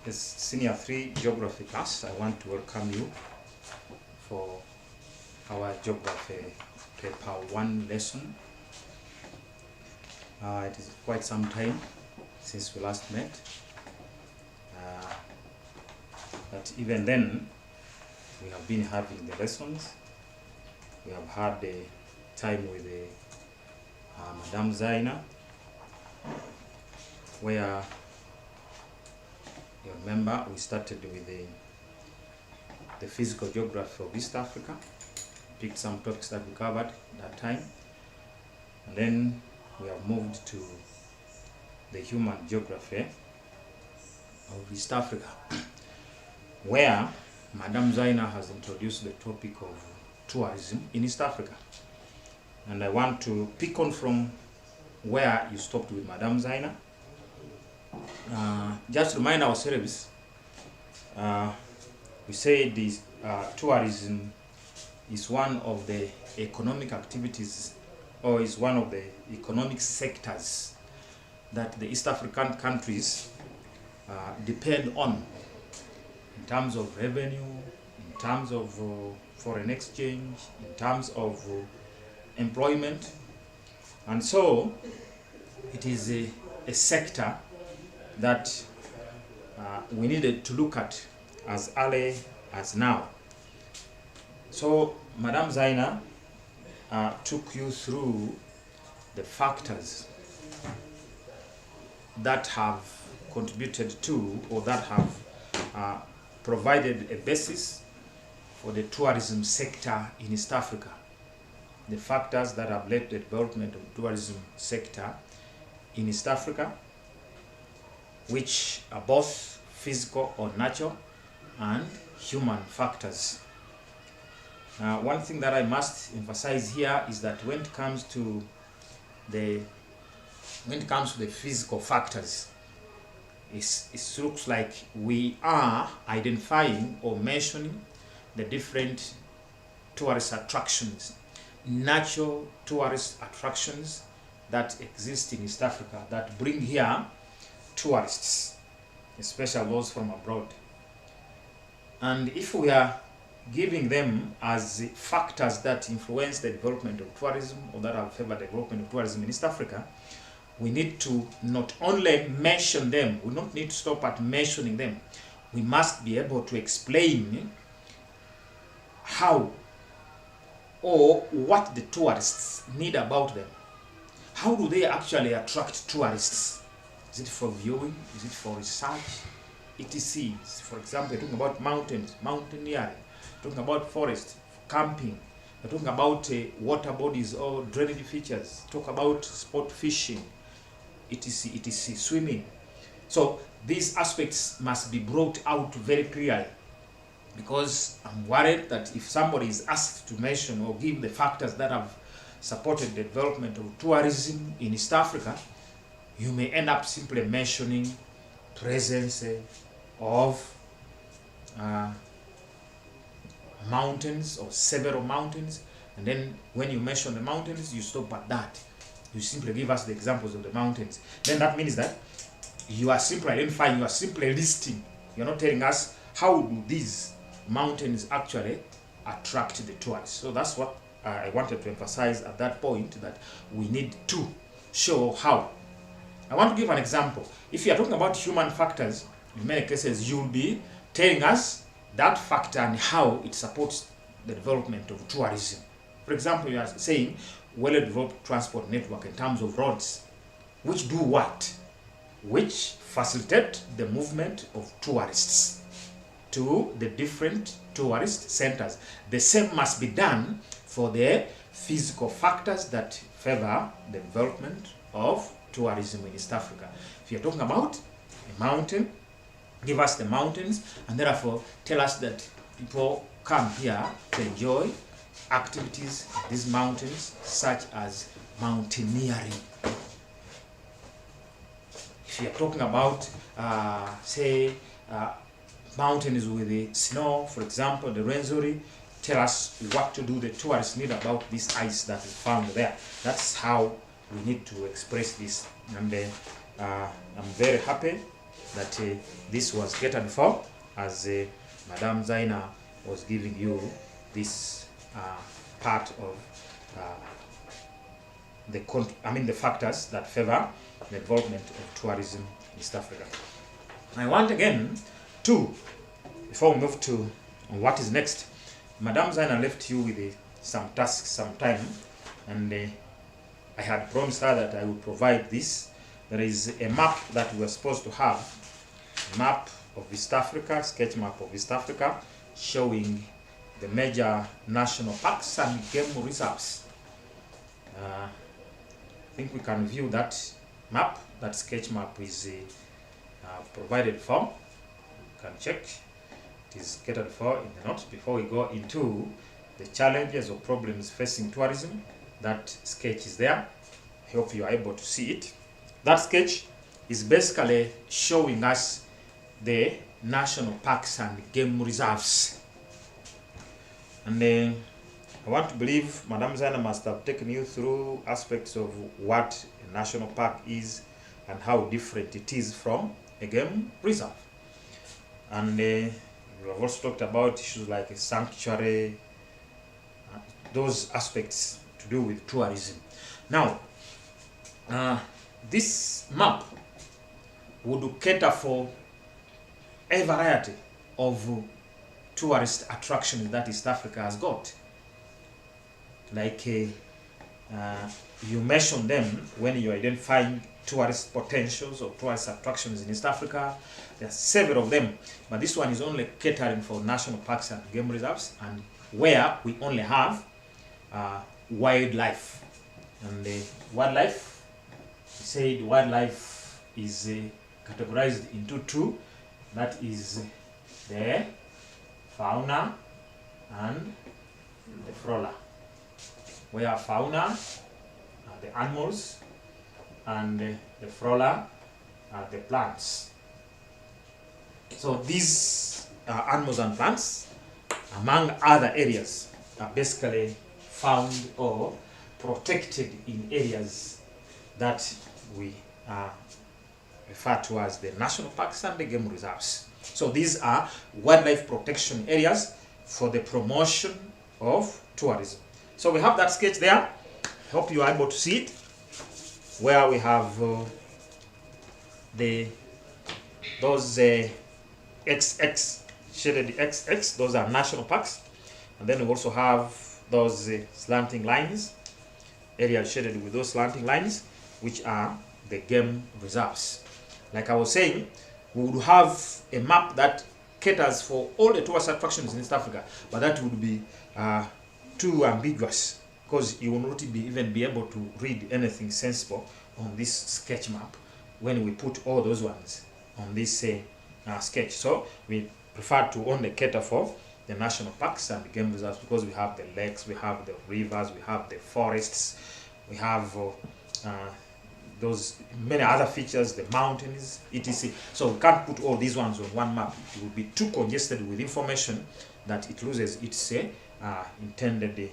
This Senior 3 Geography class. I want to welcome you for our Geography Paper 1 lesson. It is quite some time since we last met, but even then we have been having the lessons. We have had the time with Madame Zaina, where you remember we started with the physical geography of East Africa, picked some topics that we covered that time, and then we have moved to the human geography of East Africa, where Madame Zaina has introduced the topic of tourism in East Africa. And I want to pick on from where you stopped with Madame Zaina. Just to remind ourselves, we say this tourism is one of the economic activities, or is one of the economic sectors that the East African countries depend on in terms of revenue, in terms of foreign exchange, in terms of employment. And so it is a sector that we needed to look at as early as now. So Madame Zaina took you through the factors that have contributed to, or that have provided a basis for the tourism sector in East Africa. The factors that have led to the development of the tourism sector in East Africa, which are both physical or natural and human factors. One thing that I must emphasize here is that when it comes to the physical factors, it looks like we are identifying or mentioning the different tourist attractions, natural tourist attractions that exist in East Africa that bring here tourists, especially those from abroad. And if we are giving them as factors that influence the development of tourism, or that have favored the development of tourism in East Africa, we need to not only mention them, we don't need to stop at mentioning them. We must be able to explain how or what the tourists need about them. How do they actually attract tourists? Is it for viewing? Is it for research? etc. For example, we're talking about mountains, mountaineering, talking about forest, camping, we're talking about water bodies or drainage features, talk about sport fishing, etc., swimming. So these aspects must be brought out very clearly, because I'm worried that if somebody is asked to mention or give the factors that have supported the development of tourism in East Africa, you may end up simply mentioning presence of mountains or several mountains, and then when you mention the mountains, you stop at that. You simply give us the examples of the mountains. Then that means that you are simply identifying, you are simply listing. You're not telling us how do these mountains actually attract the tourists. So that's what I wanted to emphasize at that point, that we need to show how. I want to give an example. If you are talking about human factors, in many cases you'll be telling us that factor and how it supports the development of tourism. For example, you are saying well-developed transport network in terms of roads, which do what? Which facilitate the movement of tourists to the different tourist centers. The same must be done for the physical factors that favor the development of tourism in East Africa. If you're talking about a mountain, give us the mountains, and therefore tell us that people come here to enjoy activities in these mountains, such as mountaineering. If you're talking about, mountains with the snow, for example, the Rwenzori, tell us what to do, the tourists need about this ice that is found there. That's how we need to express this. And I'm very happy that this was catered for, as Madam Zaina was giving you this part of the factors that favor the development of tourism in East Africa. I want again to, before we move to what is next, Madam Zaina left you with some tasks sometime, and I had promised her that I would provide this. There is a map that we are supposed to have, a map of East Africa, sketch map of East Africa, showing the major national parks and game reserves. I think we can view that map. That sketch map is provided for. You can check. It is catered for in the notes. Before we go into the challenges or problems facing tourism, that sketch is there. I hope you are able to see it. That sketch is basically showing us the national parks and game reserves. And I want to believe Madam Zaina must have taken you through aspects of what a national park is and how different it is from a game reserve. And we have also talked about issues like a sanctuary, those aspects to do with tourism. Now, this map would cater for a variety of tourist attractions that East Africa has got. Like you mentioned them when you're identifying tourist potentials or tourist attractions in East Africa. There are several of them, but this one is only catering for national parks and game reserves, and where we only have wildlife. And the wildlife, we said wildlife is categorized into two. That is the fauna and the flora. Where fauna are the animals and the flora are the plants. So these animals and plants, among other areas, are basically found or protected in areas that we refer to as the national parks and the game reserves. So these are wildlife protection areas for the promotion of tourism. So we have that sketch there. I hope you are able to see it, where we have those XX, shaded XX, those are national parks. And then we also have those slanting lines, areas shaded with those slanting lines, which are the game reserves. Like I was saying, we would have a map that caters for all the tourist attractions in East Africa, but that would be too ambiguous, because you will not even be able to read anything sensible on this sketch map when we put all those ones on this sketch. So we prefer to only cater for the national parks and the game reserves, because we have the lakes, we have the rivers, we have the forests, we have those many other features, the mountains, etc. So we can't put all these ones on one map. It would be too congested with information that it loses its intended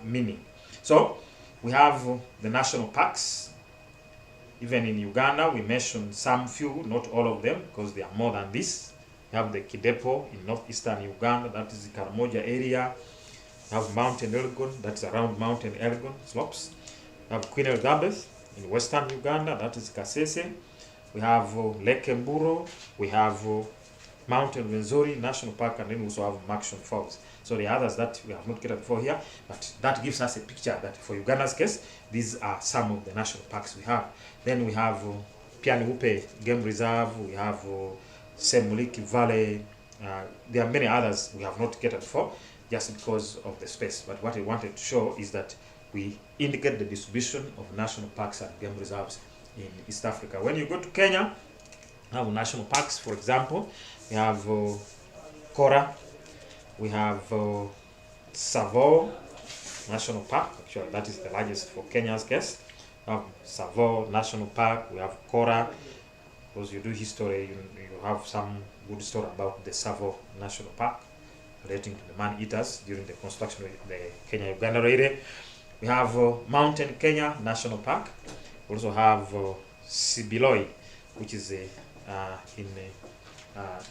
meaning. So we have the national parks. Even in Uganda, we mentioned some few, not all of them, because there are more than this. We have the Kidepo in northeastern Uganda, that is the Karamoja area. We have Mountain Elgon, that's around Mountain Elgon slopes. We have Queen Elizabeth in western Uganda, that is Kasese. We have Lake Mburo. We have Mountain Rwenzori National Park, and then we also have Maxon Falls. So the others that we have not catered for here, but that gives us a picture that for Uganda's case, these are some of the national parks we have. Then we have Pianiupe Game Reserve, we have Semuliki Valley. There are many others we have not catered for just because of the space. But what I wanted to show is that we indicate the distribution of national parks and game reserves in East Africa. When you go to Kenya, we have national parks. For example, we have Kora, we have Tsavo National Park. Actually, that is the largest for Kenya's case. We have Tsavo National Park. We have Kora. Because you do history, you have some good story about the Tsavo National Park relating to the man-eaters during the construction of the Kenya-Uganda Railway. We have Mountain Kenya National Park. We also have Sibiloi, which is in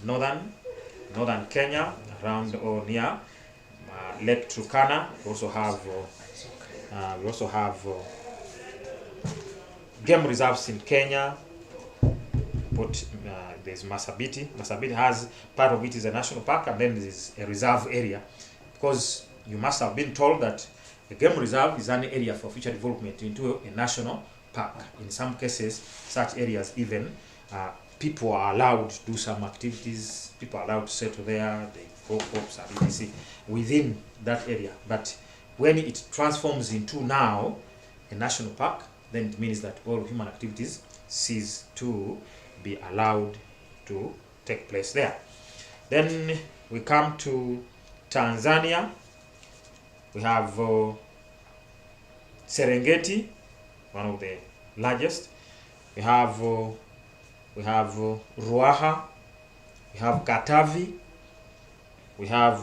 northern Kenya, around or near Lake Turkana. We also have game reserves in Kenya. But there's Masabiti. Masabiti has part of it is a national park, and then there is a reserve area, because you must have been told that a game reserve is an area for future development into a national park. In some cases, such areas even people are allowed to do some activities. People are allowed to settle there. They grow crops and etc. within that area. But when it transforms into now a national park, then it means that all human activities cease to be allowed to take place there. Then we come to Tanzania. We have Serengeti, one of the largest. We have Ruaha. We have Katavi. We have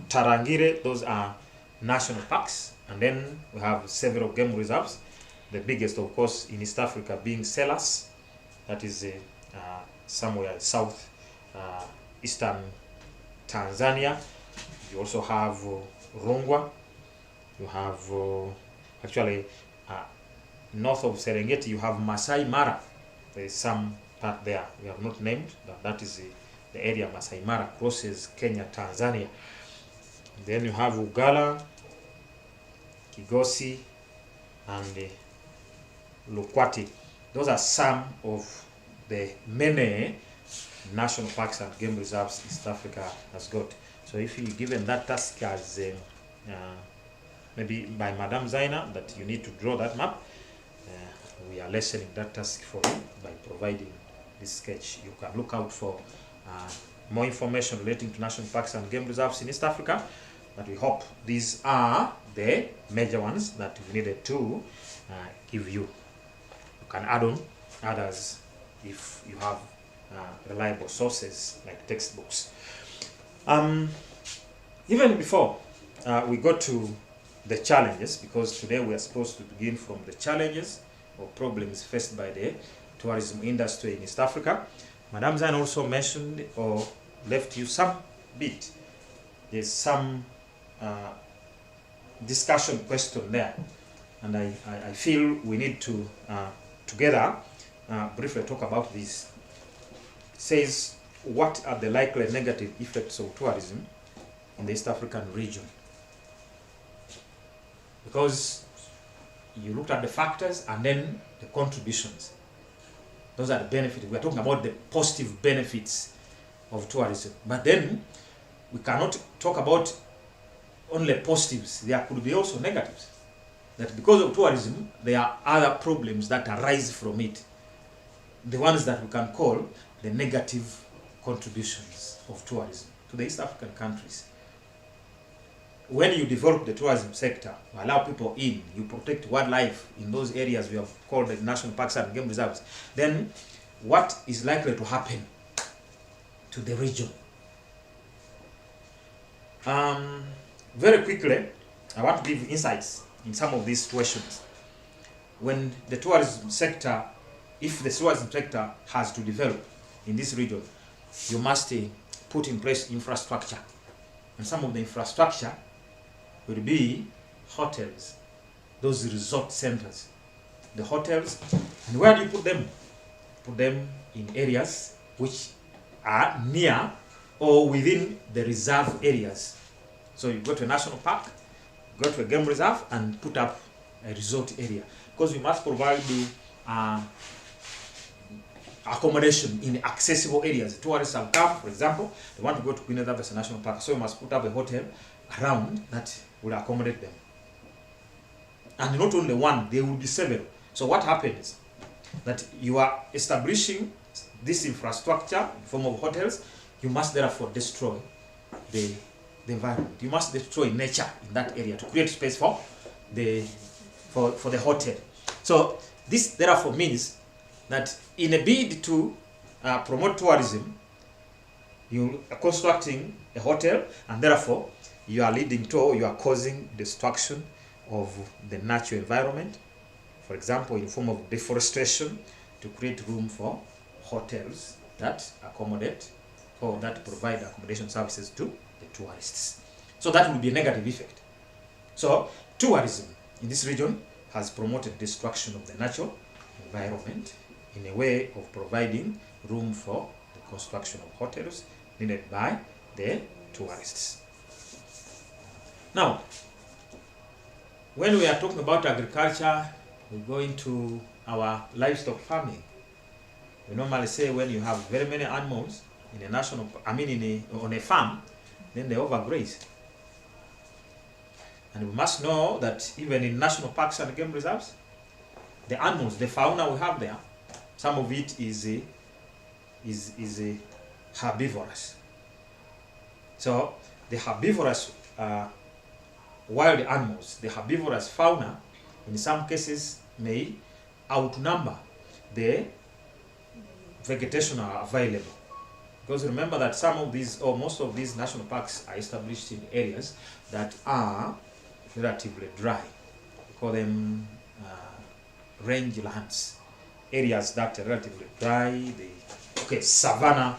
Tarangire. Those are national parks. And then we have several game reserves. The biggest, of course, in East Africa being Selous. That is somewhere south eastern Tanzania. You also have Rungwa. You have actually north of Serengeti you have Masai Mara. There is some part there we have not named, but that is the area Masai Mara crosses Kenya, Tanzania. Then you have Ugala, Kigosi, and Lukwati. Those are some of the many national parks and game reserves East Africa has got. So if you're given that task as maybe by Madam Zaina, that you need to draw that map, we are lessening that task for you by providing this sketch. You can look out for more information relating to national parks and game reserves in East Africa, but we hope these are the major ones that we needed to give you. You can add on others if you have reliable sources like textbooks. Even before we go to the challenges, because today we are supposed to begin from the challenges or problems faced by the tourism industry in East Africa, Madam Zan also mentioned or left you some bit. There's some discussion question there, and I feel we need to together briefly talk about this. It says, what are the likely negative effects of tourism in the East African region? Because you looked at the factors and then the contributions. Those are the benefits. We are talking about the positive benefits of tourism. But then we cannot talk about only positives. There could be also negatives. That because of tourism, there are other problems that arise from it. The ones that we can call the negative contributions of tourism to the East African countries. When you develop the tourism sector, you allow people in, you protect wildlife in those areas we have called the national parks and game reserves, then what is likely to happen to the region? Very quickly, I want to give insights in some of these situations. When the tourism sector, if the tourism sector has to develop in this region, you must put in place infrastructure. And some of the infrastructure will be hotels, those resort centers. The hotels, and where do you put them? Put them in areas which are near or within the reserve areas. So you go to a national park, go to a game reserve, and put up a resort area. Because you must provide the accommodation in accessible areas. Tourists have come, for example, they want to go to Queen Elizabeth National Park, so you must put up a hotel around that will accommodate them. And not only one, there will be several. So what happens? That you are establishing this infrastructure in the form of hotels, you must therefore destroy the environment. You must destroy nature in that area to create space for the hotel. So this therefore means that in a bid to promote tourism, you are constructing a hotel, and therefore you are leading to, or you are causing destruction of the natural environment, for example, in the form of deforestation to create room for hotels that accommodate or that provide accommodation services to the tourists. So that will be a negative effect. So tourism in this region has promoted destruction of the natural environment in a way of providing room for the construction of hotels needed by the tourists. Now, when we are talking about agriculture, we go into our livestock farming. We normally say when you have very many animals in a national, on a farm, then they overgraze. And we must know that even in national parks and game reserves, the animals, the fauna we have there, some of it is herbivorous. So the herbivorous wild animals, the herbivorous fauna, in some cases may outnumber the vegetation available. Because remember that some of these, or most of these national parks are established in areas that are relatively dry. We call them range lands. Areas that are relatively dry, savanna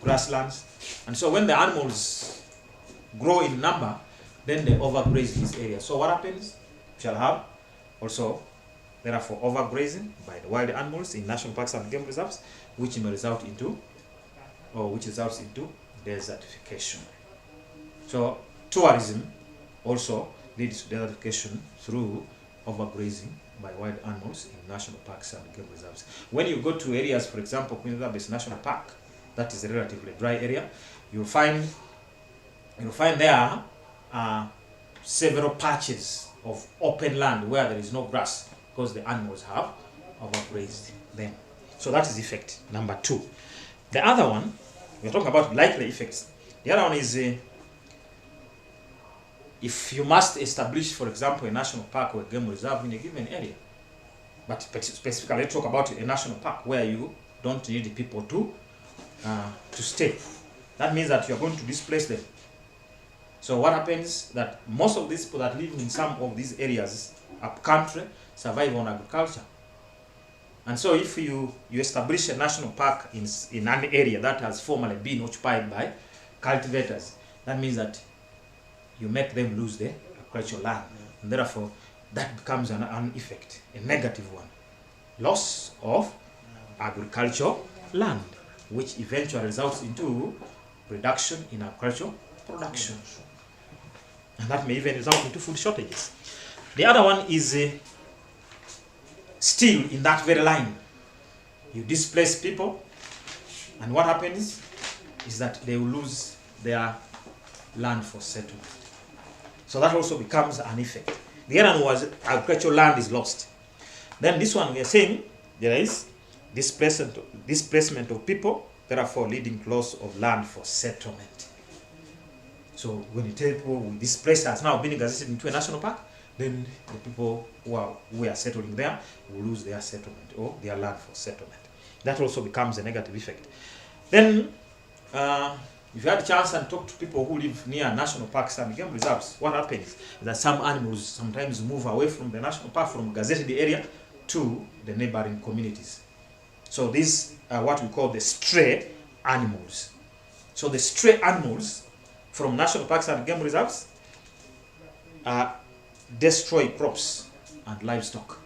grasslands. And so when the animals grow in number, then they overgraze these areas. So what happens? We shall have also, therefore, overgrazing by the wild animals in national parks and game reserves, which may result into, or which results into desertification. So tourism also leads to desertification through overgrazing by wild animals in national parks and game reserves. When you go to areas, for example, Queen Elizabeth National Park, that is a relatively dry area, you'll find there several patches of open land where there is no grass because the animals have overgrazed them. So that is effect number 2. The other one, we're talking about likely effects. The other one is if you must establish, for example, a national park or a game reserve in a given area, but specifically let's talk about a national park where you don't need people to stay. That means that you're going to displace them. So what happens that most of these people that live in some of these areas up country survive on agriculture. And so if you establish a national park in an area that has formerly been occupied by cultivators, that means that you make them lose their agricultural land. And therefore, that becomes an effect, a negative one. Loss of agricultural land, which eventually results into reduction in agricultural production. And that may even result into food shortages. The other one is still in that very line. You displace people, and what happens is that they will lose their land for settlement. So that also becomes an effect. The other one was agricultural land is lost. Then this one we are saying there is displacement of people, therefore leading to loss of land for settlement. So when you tell people this place has now been gazetted into a national park, then the people who are settling there will lose their settlement or their land for settlement. That also becomes a negative effect. Then, if you had a chance and talk to people who live near national parks and game reserves, what happens is that some animals sometimes move away from the national park, from gazetted area, to the neighboring communities. So these are what we call the stray animals. So the stray animals from national parks and game reserves destroy crops and livestock.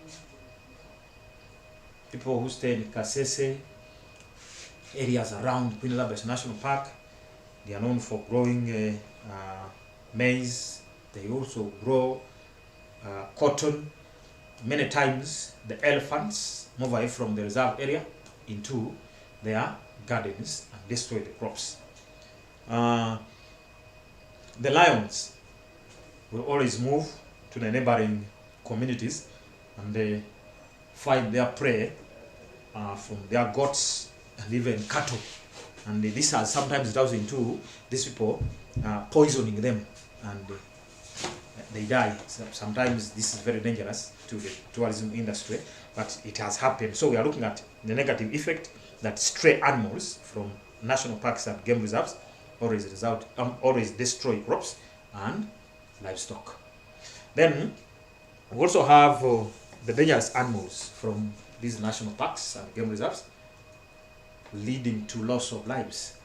People who stay in Kasese, areas around Queen Elizabeth National Park, they are known for growing maize. They also grow cotton. Many times the elephants move away from the reserve area into their gardens and destroy the crops. The lions will always move to the neighboring communities and they find their prey from their goats and even cattle. And this has sometimes resulted into these people poisoning them and they die. Sometimes this is very dangerous to the tourism industry, but it has happened. So we are looking at the negative effect that stray animals from national parks and game reserves always destroy crops and livestock. Then we also have the dangerous animals from these national parks and game reserves. leading to loss of lives.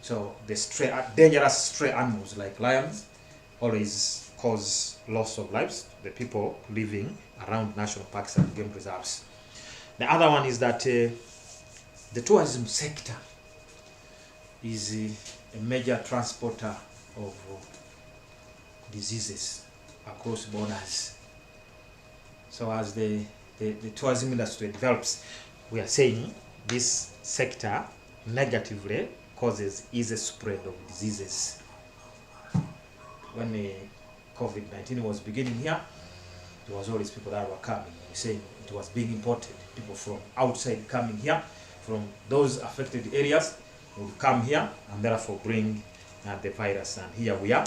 So the dangerous stray animals like lions always cause loss of lives to the people living around national parks and game reserves. The other one is that the tourism sector is a major transporter of diseases across borders. So as the tourism industry develops, we are saying this sector negatively causes easy spread of diseases. When COVID-19 was beginning here, there was always people that were coming. We say it was being imported. People from outside coming here, from those affected areas, would come here and therefore bring the virus. And here we are,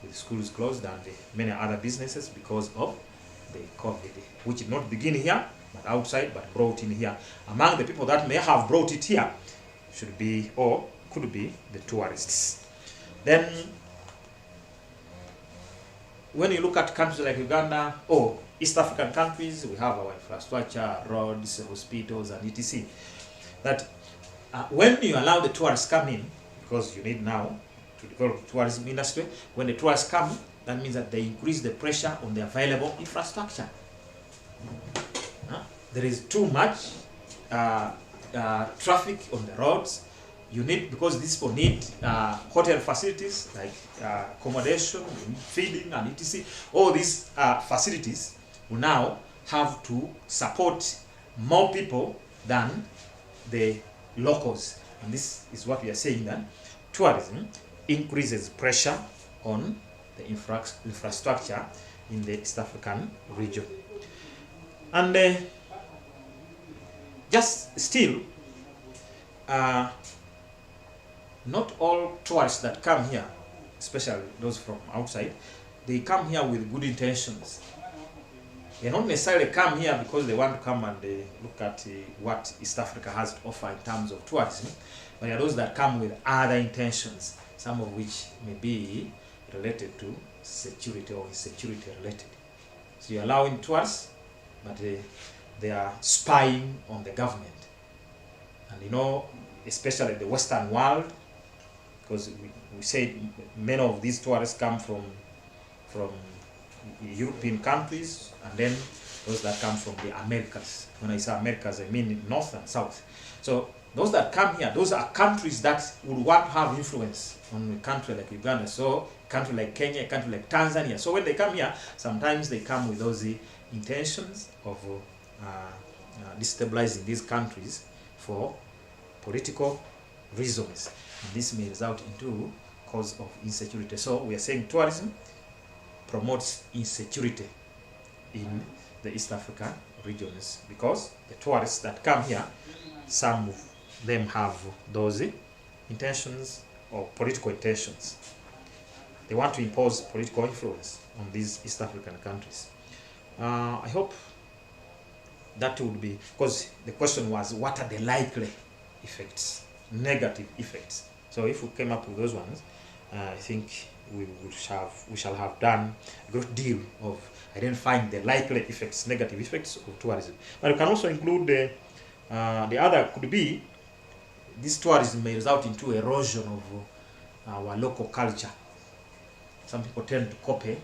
with schools closed and many other businesses because of the COVID, which did not begin here, but outside, but brought in here. Among the people that may have brought it here should be, or could be, the tourists. Then, when you look at countries like Uganda or East African countries, we have our infrastructure, roads, hospitals, and etc. That when you allow the tourists come in, because you need now to develop the tourism industry, when the tourists come, that means that they increase the pressure on the available infrastructure. There is too much traffic on the roads. You need, because these people need hotel facilities like accommodation, feeding, and etc. All these facilities will now have to support more people than the locals. And this is what we are saying, that tourism increases pressure on the infrastructure in the East African region. And just still, not all tourists that come here, especially those from outside, they come here with good intentions. They don't necessarily come here because they want to come and look at what East Africa has to offer in terms of tourism, but there are those that come with other intentions, some of which may be related to security or insecurity related. So you're allowing tourists, but they are spying on the government. And you know, especially the Western world, because we say many of these tourists come from European countries, and then those that come from the Americas. When I say Americas, I mean North and South. So those that come here, those are countries that would want to have influence on a country like Uganda, so a country like Kenya, a country like Tanzania. So when they come here, sometimes they come with those intentions of destabilizing these countries for political reasons. And this may result into cause of insecurity. So we are saying tourism promotes insecurity in the East African regions, because the tourists that come here, some of them have those intentions or political intentions. They want to impose political influence on these East African countries. I hope that would be, because the question was, what are the likely effects, negative effects? So if we came up with those ones, I think we shall have done a great deal of identifying the likely effects, negative effects of tourism. But we can also include the other could be, this tourism may result into erosion of our local culture. Some people tend to copy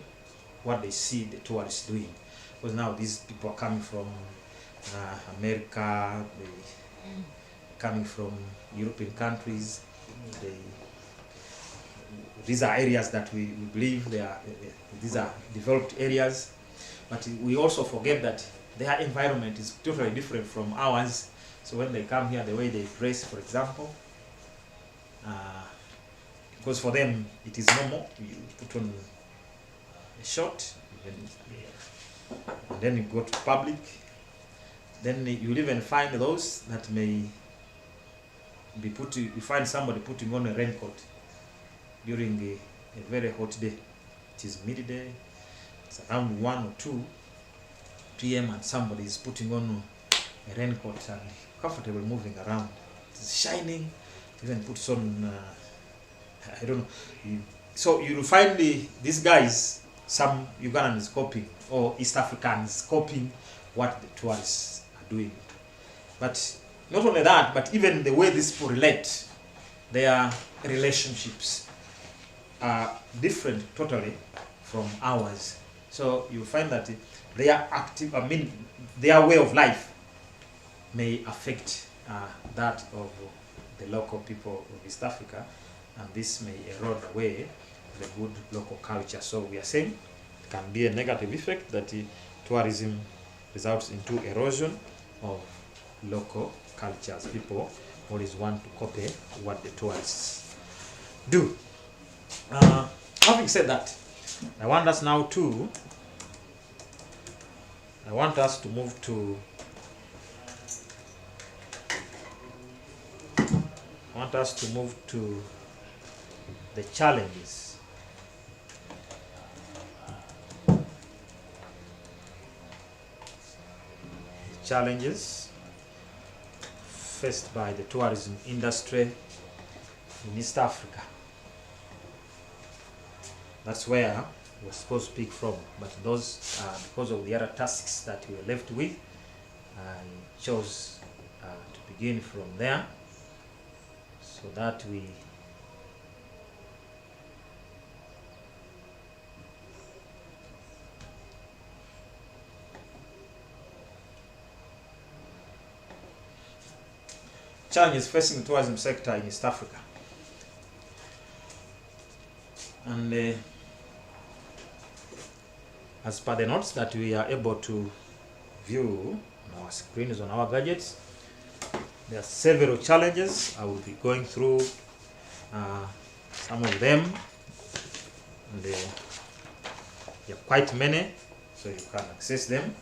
what they see the tourists doing, because now these people are coming from America, coming from European countries. These are areas that we believe these are developed areas, but we also forget that their environment is totally different from ours. So when they come here, the way they dress, for example, because for them it is normal, you put on a short, and then you go to public, then you'll even find those that may be you find somebody putting on a raincoat during a very hot day. It is midday, it's around 1 or 2 p.m. and somebody is putting on a raincoat and comfortable moving around. It's shining, even puts on, I don't know. So you'll find these guys, some Ugandans copying, or East Africans copying what the tourists are doing. But not only that, but even the way these people relate, their relationships are different totally from ours. So you find that their way of life may affect that of the local people of East Africa, and this may erode away the good local culture. So we are saying it can be a negative effect that tourism results into erosion of local cultures. People always want to copy what the tourists do. Having said that, I want us to move to the challenges. Challenges faced by the tourism industry in East Africa. That's where we're supposed to speak from, but those, because of the other tasks that we were left with, I chose to begin from there, so that we challenges facing the tourism sector in East Africa. And as per the notes that we are able to view on our screens, on our gadgets, there are several challenges. I will be going through some of them, and there are quite many, so you can access them.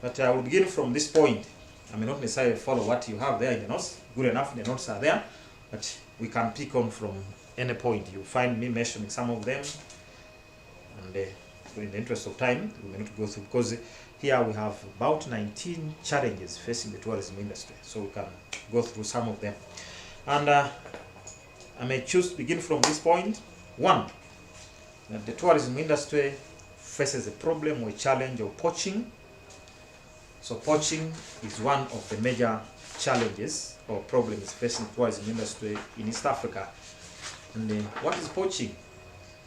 But I will begin from this point. I may not necessarily follow what you have there in the notes. Good enough, the notes are there, but we can pick on from any point. You'll find me mentioning some of them, and in the interest of time, we may not go through, because here we have about 19 challenges facing the tourism industry, so we can go through some of them. And I may choose to begin from this point. One, that the tourism industry faces a problem or a challenge of poaching. So poaching is one of the major challenges or problems facing the tourism industry in East Africa. And what is poaching?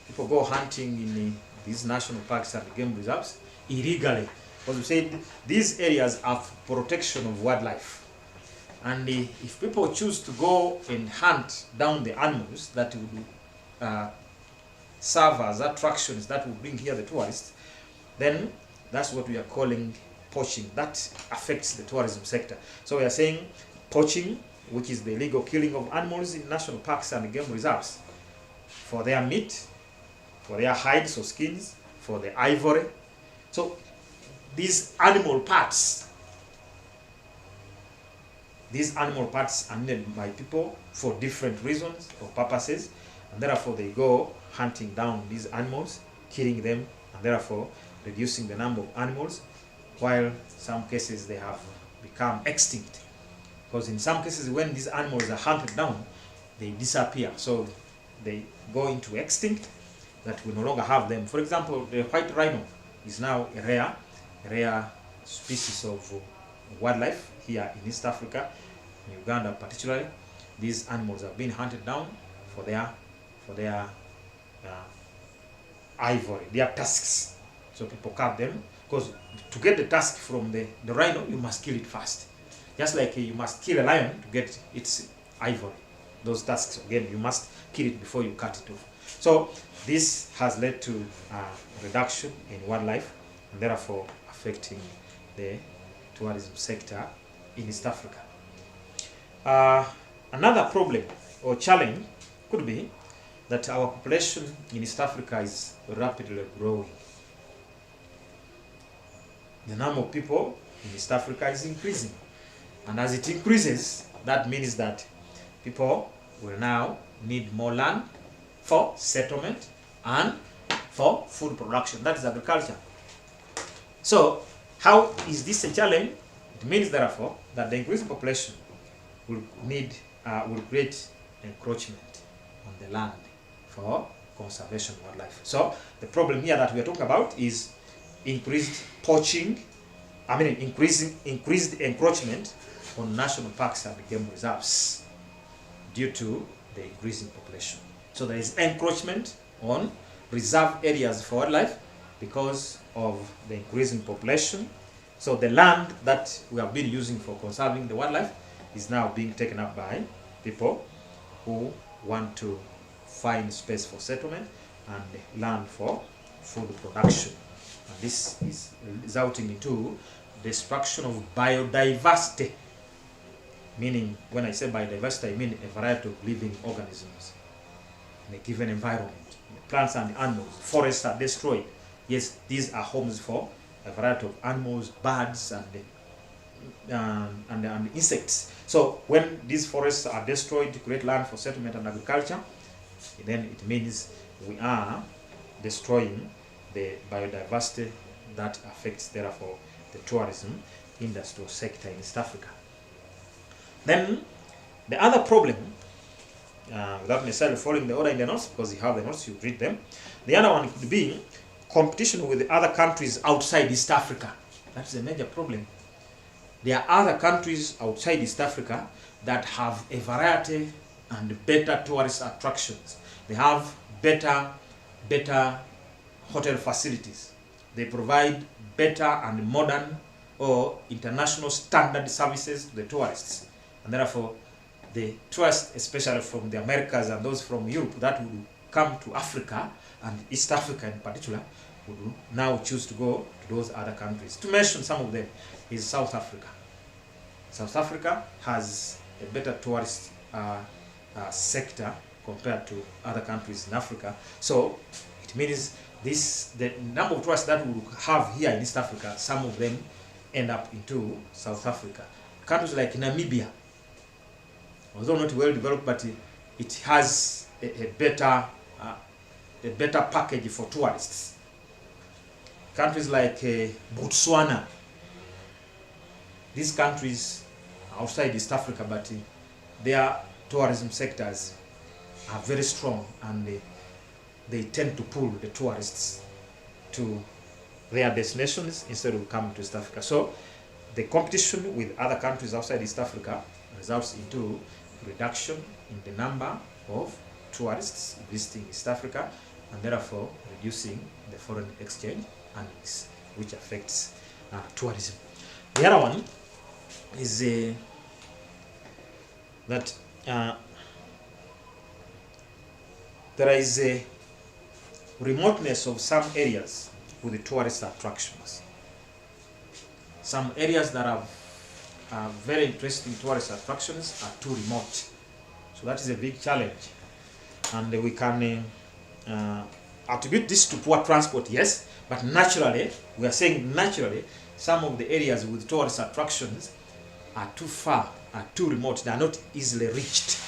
People go hunting in these national parks and game reserves illegally. Because we said these areas are for protection of wildlife. And if people choose to go and hunt down the animals that would serve as attractions that will bring here the tourists, then that's what we are calling poaching. That affects the tourism sector. So we are saying poaching, which is the illegal killing of animals in national parks and game reserves for their meat, for their hides or skins, for the ivory. So these animal parts are needed by people for different reasons or purposes, and therefore they go hunting down these animals, killing them, and therefore reducing the number of animals, while some cases they have become extinct. Because in some cases when these animals are hunted down, they disappear. So they go into extinct, that we no longer have them. For example, the white rhino is now a rare species of wildlife here in East Africa, in Uganda particularly. These animals have been hunted down for their ivory, their tusks. So people cut them, because to get the tusk from the rhino, you must kill it first. Just like you must kill a lion to get its ivory. Those tusks, again, you must kill it before you cut it off. So this has led to reduction in wildlife, and therefore affecting the tourism sector in East Africa. Another problem or challenge could be that our population in East Africa is rapidly growing. The number of people in East Africa is increasing. And as it increases, that means that people will now need more land for settlement and for food production. That is agriculture. So how is this a challenge? It means, therefore, that the increasing population will create encroachment on the land for conservation of wildlife. So the problem here that we are talking about is increased poaching, increased encroachment on national parks and game reserves due to the increasing population. So there is encroachment on reserve areas for wildlife because of the increasing population. So the land that we have been using for conserving the wildlife is now being taken up by people who want to find space for settlement and land for food production. And this is resulting into destruction of biodiversity. Meaning, when I say biodiversity, I mean a variety of living organisms in a given environment. Plants and animals, forests are destroyed. Yes, these are homes for a variety of animals, birds, and insects. So when these forests are destroyed to create land for settlement and agriculture, then it means we are destroying the biodiversity that affects, therefore, the tourism industrial sector in East Africa. Then the other problem, without necessarily following the order in the notes, because you have the notes, you read them. The other one could be competition with the other countries outside East Africa. That's a major problem. There are other countries outside East Africa that have a variety and better tourist attractions. They have better hotel facilities. They provide better and modern or international standard services to the tourists. And therefore, the tourists, especially from the Americas and those from Europe that would come to Africa and East Africa in particular, would now choose to go to those other countries. To mention some of them is South Africa. South Africa has a better tourist sector compared to other countries in Africa. So it means the number of tourists that we will have here in East Africa, some of them end up into South Africa. Countries like Namibia, although not well developed, but it has a better package for tourists. Countries like Botswana, these countries are outside East Africa, but their tourism sectors are very strong, and they tend to pull the tourists to their destinations instead of coming to East Africa. So the competition with other countries outside East Africa results into reduction in the number of tourists visiting East Africa, and therefore reducing the foreign exchange earnings, which affects tourism. The other one is that there is a remoteness of some areas with the tourist attractions. Some areas that are very interesting tourist attractions are too remote. So that is a big challenge. And we can attribute this to poor transport, yes, but naturally, we are saying naturally, some of the areas with tourist attractions are too far, are too remote, they are not easily reached.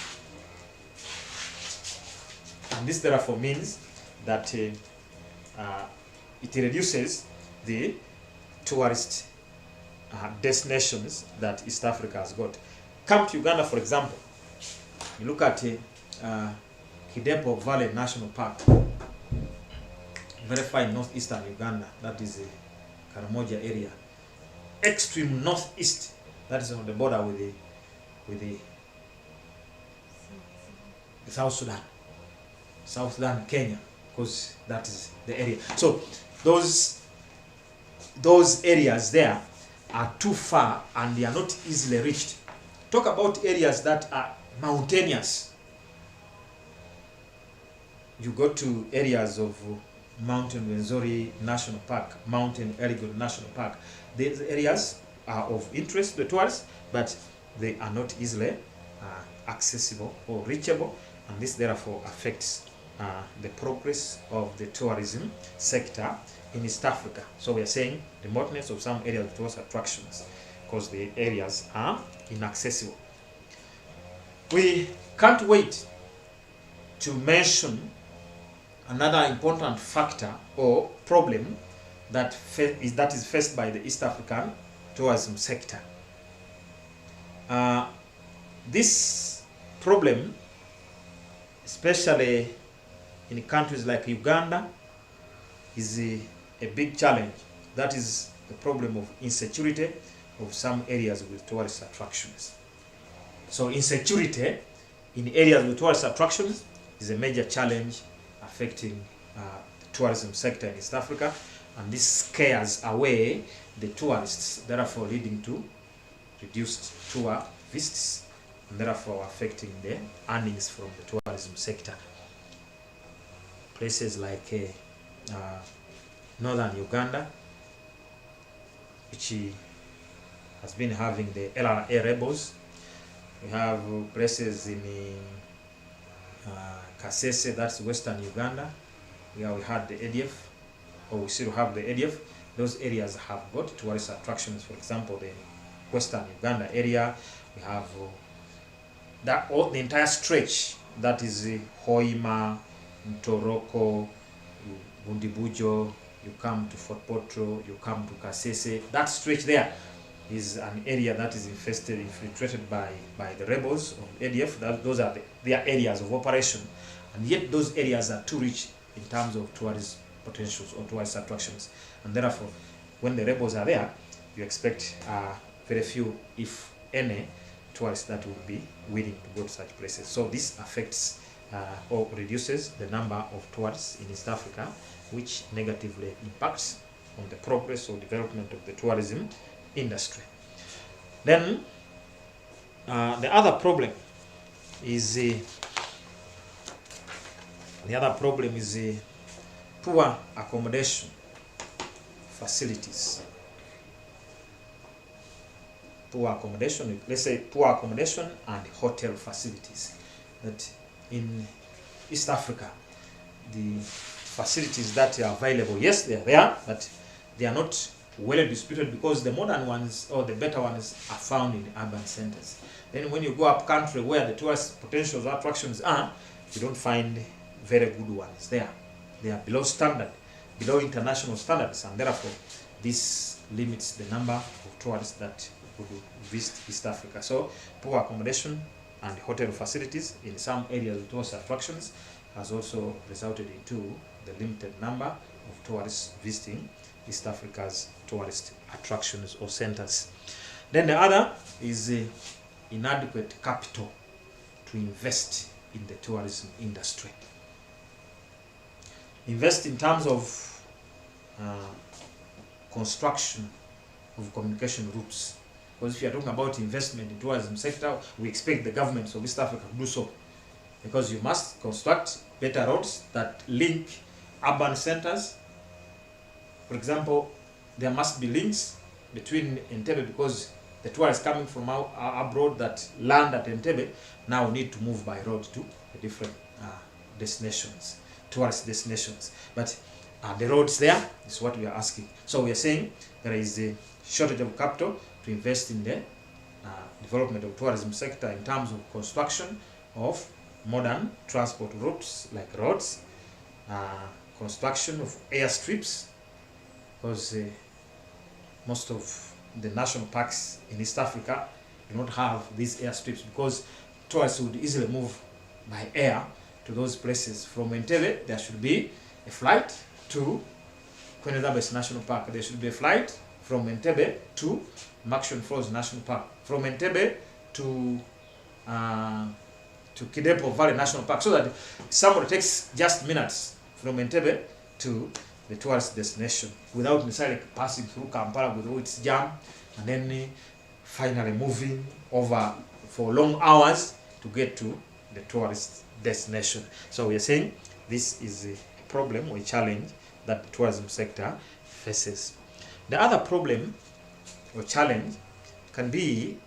And this therefore means that it reduces the tourist destinations that East Africa has got. Come to Uganda, for example. You look at Kidepo Valley National Park, very fine northeastern Uganda, that is Karamoja area. Extreme northeast, that is on the border with the South Sudan. South Sudan, Kenya, because that is the area. So those areas there are too far and they are not easily reached. Talk about areas that are mountainous. You go to areas of Mountain Rwenzori National Park, Mountain Elgon National Park. These areas are of interest to the tourists, but they are not easily accessible or reachable, and this therefore affects the progress of the tourism sector in East Africa. So we are saying the remoteness of some areas of tourist attractions because the areas are inaccessible. We can't wait to mention another important factor or problem that is faced by the East African tourism sector. This problem, especially in countries like Uganda, is a big challenge. That is the problem of insecurity of some areas with tourist attractions. So insecurity in areas with tourist attractions is a major challenge affecting the tourism sector in East Africa, and this scares away the tourists, therefore leading to reduced tour visits and therefore affecting the earnings from the tourism sector. Places like northern Uganda, which has been having the LRA rebels. We have places in Kasese, that's western Uganda, where we had the ADF, or we still have the ADF. Those areas have got tourist attractions. For example, the western Uganda area, we have the entire stretch, that is Hoima, Ntoroko, Bundibujo, you come to Fort Potro, you come to Kasese. That stretch there is an area that is infiltrated by the rebels of ADF. Those are their areas of operation, and yet those areas are too rich in terms of tourist potentials or tourist attractions, and therefore when the rebels are there, you expect very few, if any, tourists that will be willing to go to such places. So this affects or reduces the number of tourists in East Africa, which negatively impacts on the progress or development of the tourism industry. Then the other problem is poor accommodation facilities. Poor accommodation, let's say poor accommodation and hotel facilities. That in East Africa, the facilities that are available, yes, they are there, but they are not well distributed, because the modern ones or the better ones are found in urban centers. Then when you go up country where the tourist potentials or attractions are, you don't find very good ones there. They are below standard, below international standards, and therefore this limits the number of tourists that would visit East Africa. So poor accommodation and hotel facilities in some areas with tourist attractions has also resulted into the limited number of tourists visiting East Africa's tourist attractions or centers. Then the other is inadequate capital to invest in the tourism industry. Invest in terms of construction of communication routes. Because if you are talking about investment in tourism sector, we expect the governments of East Africa to do so. Because you must construct better roads that link urban centers. For example, there must be links between Entebbe, because the tourists coming from abroad that land at Entebbe now need to move by road to the different destinations, tourist destinations. But the roads there is what we are asking. So we are saying there is a shortage of capital to invest in the development of tourism sector in terms of construction of modern transport routes like roads, construction of airstrips, because most of the national parks in East Africa do not have these airstrips, because tourists would easily move by air to those places. From Entebbe, there should be a flight to Kwenedabes National Park. There should be a flight from Entebbe to Murchison Falls National Park. From Entebbe to Kidepo Valley National Park, so that somebody takes just minutes from Entebbe to the tourist destination without necessarily passing through Kampala with all its jam, and then finally moving over for long hours to get to the tourist destination. So we are saying this is a problem or a challenge that the tourism sector faces. The other problem or challenge can be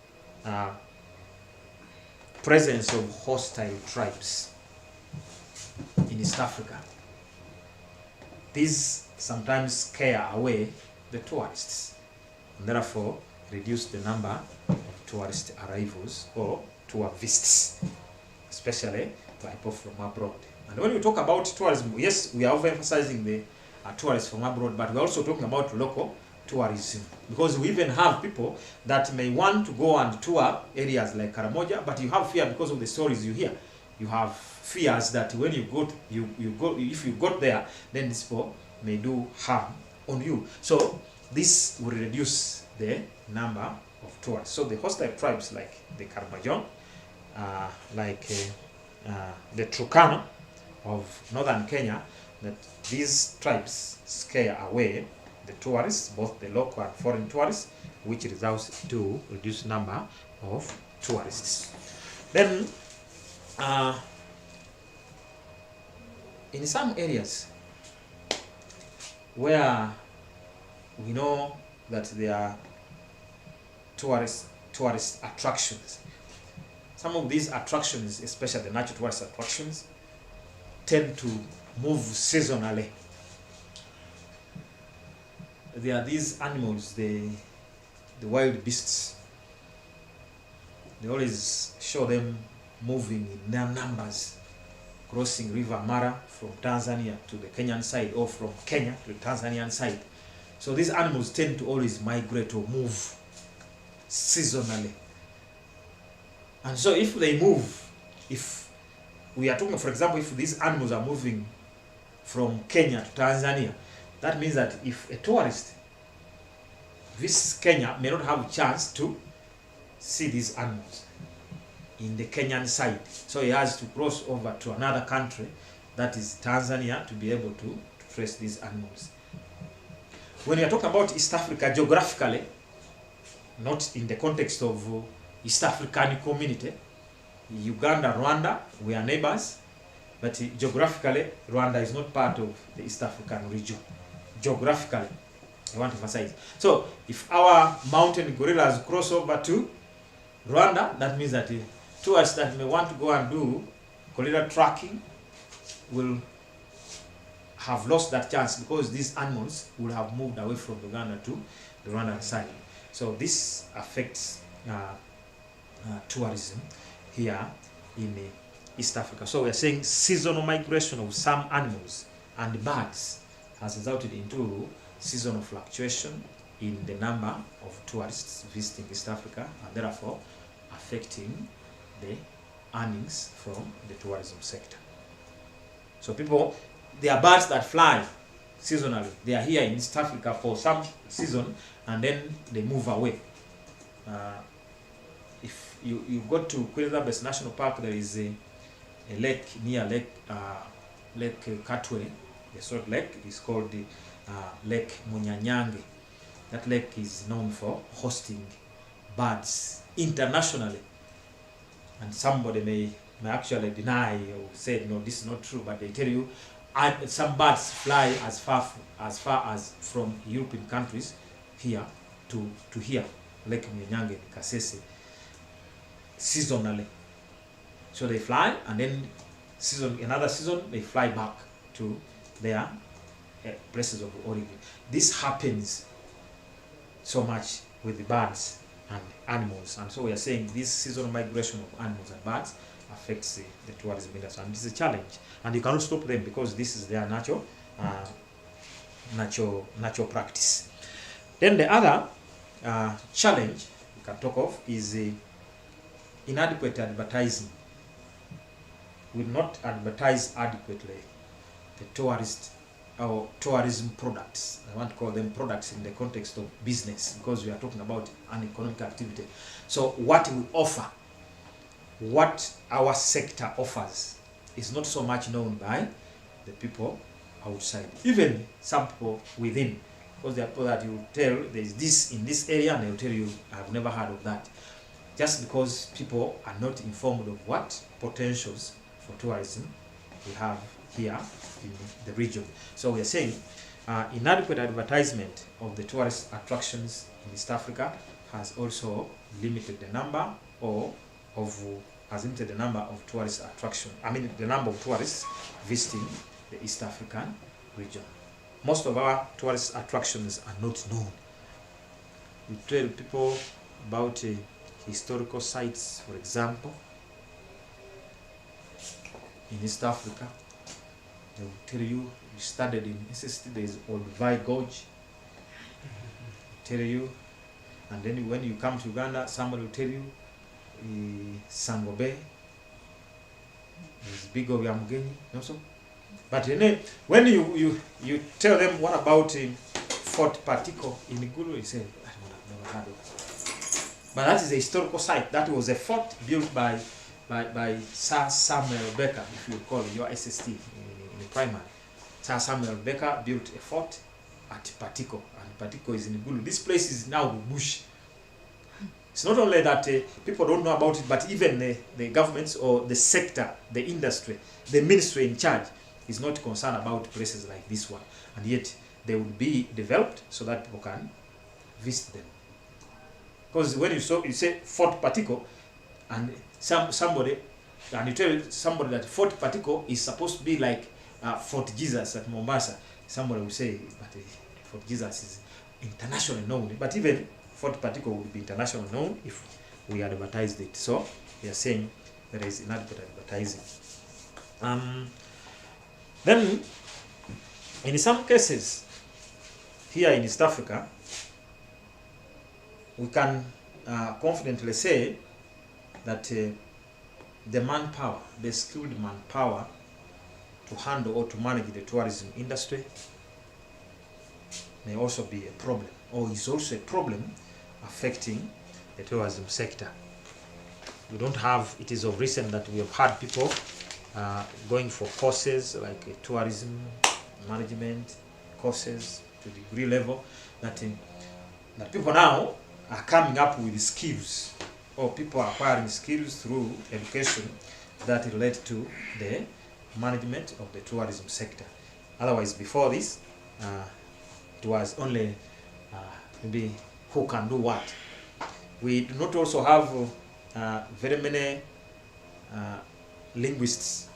presence of hostile tribes in East Africa. These sometimes scare away the tourists, and therefore reduce the number of tourist arrivals or tour visits, especially by people from abroad. And when we talk about tourism, yes, we are overemphasizing the tourists from abroad, but we're also talking about local tourism, because we even have people that may want to go and tour areas like Karamoja, but you have fear because of the stories you hear. You have fears that when you go, if you got there, then this people may do harm on you. So this will reduce the number of tourists. So the hostile tribes like the Karmajon, like the Turkana of northern Kenya, that these tribes scare away the tourists, both the local and foreign tourists, which results to reduce number of tourists. Then in some areas where we know that there are tourist attractions, some of these attractions, especially the natural tourist attractions, tend to move seasonally. There are these animals, the wild beasts. They always show them moving in their numbers, crossing River Mara from Tanzania to the Kenyan side, or from Kenya to the Tanzanian side. So these animals tend to always migrate or move seasonally. And so if they move, if we are talking, for example, if these animals are moving from Kenya to Tanzania, that means that if a tourist visits Kenya, may not have a chance to see these animals in the Kenyan side. So he has to cross over to another country, that is Tanzania, to be able to trace these animals. When you are talking about East Africa geographically, not in the context of East African community, Uganda, Rwanda, we are neighbors, but geographically, Rwanda is not part of the East African region. Geographically, I want to emphasize. So, if our mountain gorillas cross over to Rwanda, that means that tourists that may want to go and do gorilla tracking will have lost that chance, because these animals will have moved away from Uganda to the Rwandan side. So this affects tourism here in East Africa. So we are saying seasonal migration of some animals and birds has resulted into seasonal fluctuation in the number of tourists visiting East Africa, and therefore affecting the earnings from the tourism sector. So people, there are birds that fly seasonally. They are here in East Africa for some season, and then they move away. If you go to Queen Elizabeth National Park, there is a lake near Lake Katwe, the salt lake is called the Lake Munyanyange. That lake is known for hosting birds internationally. And somebody may actually deny or say, no, this is not true, but they tell you some birds fly as far as from European countries here to here, Lake Munyange, Kasese, seasonally. So they fly, and then another season they fly back to their places of origin. This happens so much with the birds and animals, and so we are saying this seasonal migration of animals and birds affects the tourism industry, and this is a challenge, and you cannot stop them because this is their natural practice. Then the other challenge we can talk of is inadequate advertising. We will not advertise adequately the tourist or tourism products. I want to call them products in the context of business, because we are talking about an economic activity. So what we offer, what our sector offers, is not so much known by the people outside, even some people within, because there are people that you tell there is this in this area, and they will tell you, I've never heard of that, just because people are not informed of what potentials for tourism we have here in the region. So we are saying inadequate advertisement of the tourist attractions in East Africa has also limited the number of tourist attraction. The number of tourists visiting the East African region. Most of our tourist attractions are not known. We tell people about historical sites, for example, in East Africa. They will tell you, we studied in SST, there is Olduvai Gorge. Tell you, and then when you come to Uganda, somebody will tell you Sango Bay, there's Bigo Yamugenyi, also. But when you tell them, what about Fort Partico in Gulu. You say, I don't know, I've never heard of it. But that is a historical site. That was a fort built by Sir Samuel Becker, if you recall your SST in the primary. Sir Samuel Becker built a fort at Partico, and Partico is in Gulu. This place is now bush. It's not only that people don't know about it, but even the governments or the sector, the industry, the ministry in charge is not concerned about places like this one. And yet they will be developed so that people can visit them. Because when you say Fort Partico, and somebody, and you tell somebody that Fort Partico is supposed to be like Fort Jesus at Mombasa, somebody will say, but Fort Jesus is internationally known. But even Fort Partico would be internationally known if we advertised it. So we are saying there is inadequate advertising. Then, in some cases, here in East Africa, we can confidently say that the manpower, the skilled manpower to handle or to manage the tourism industry may also be a problem, or is also a problem affecting the tourism sector. We don't have, it is of recent that we have had people going for courses like tourism management courses to degree level, that people now are coming up with skills, or people are acquiring skills through education that relate to the management of the tourism sector. Otherwise, before this, it was only maybe who can do what. We do not also have very many linguists,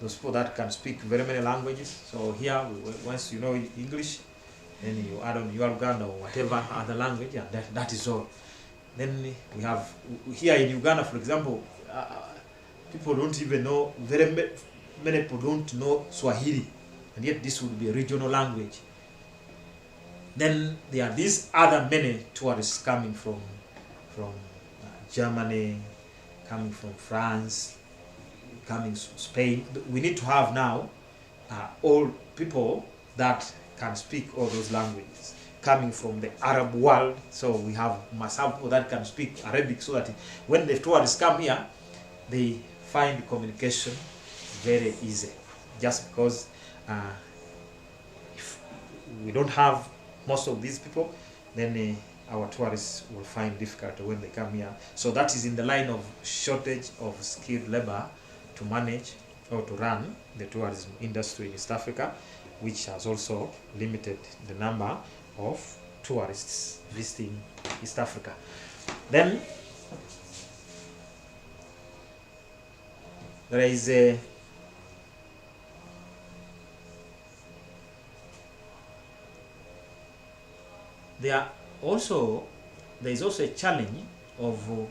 those people that can speak very many languages. So here, once you know English, then you add on Uganda or whatever other language, and that is all. Then we have, here in Uganda, for example, people don't even know, very many people don't know Swahili, and yet this would be a regional language. Then there are these other many tourists coming from Germany, coming from France, coming from Spain. We need to have now all people that can speak all those languages, coming from the Arab world. So we must have people that can speak Arabic, so that when the tourists come here, they find communication very easy. Just because if we don't have most of these people, then our tourists will find difficulty when they come here. So that is in the line of shortage of skilled labor to manage or to run the tourism industry in East Africa, which has also limited the number of tourists visiting East Africa. Then there is there is also a challenge of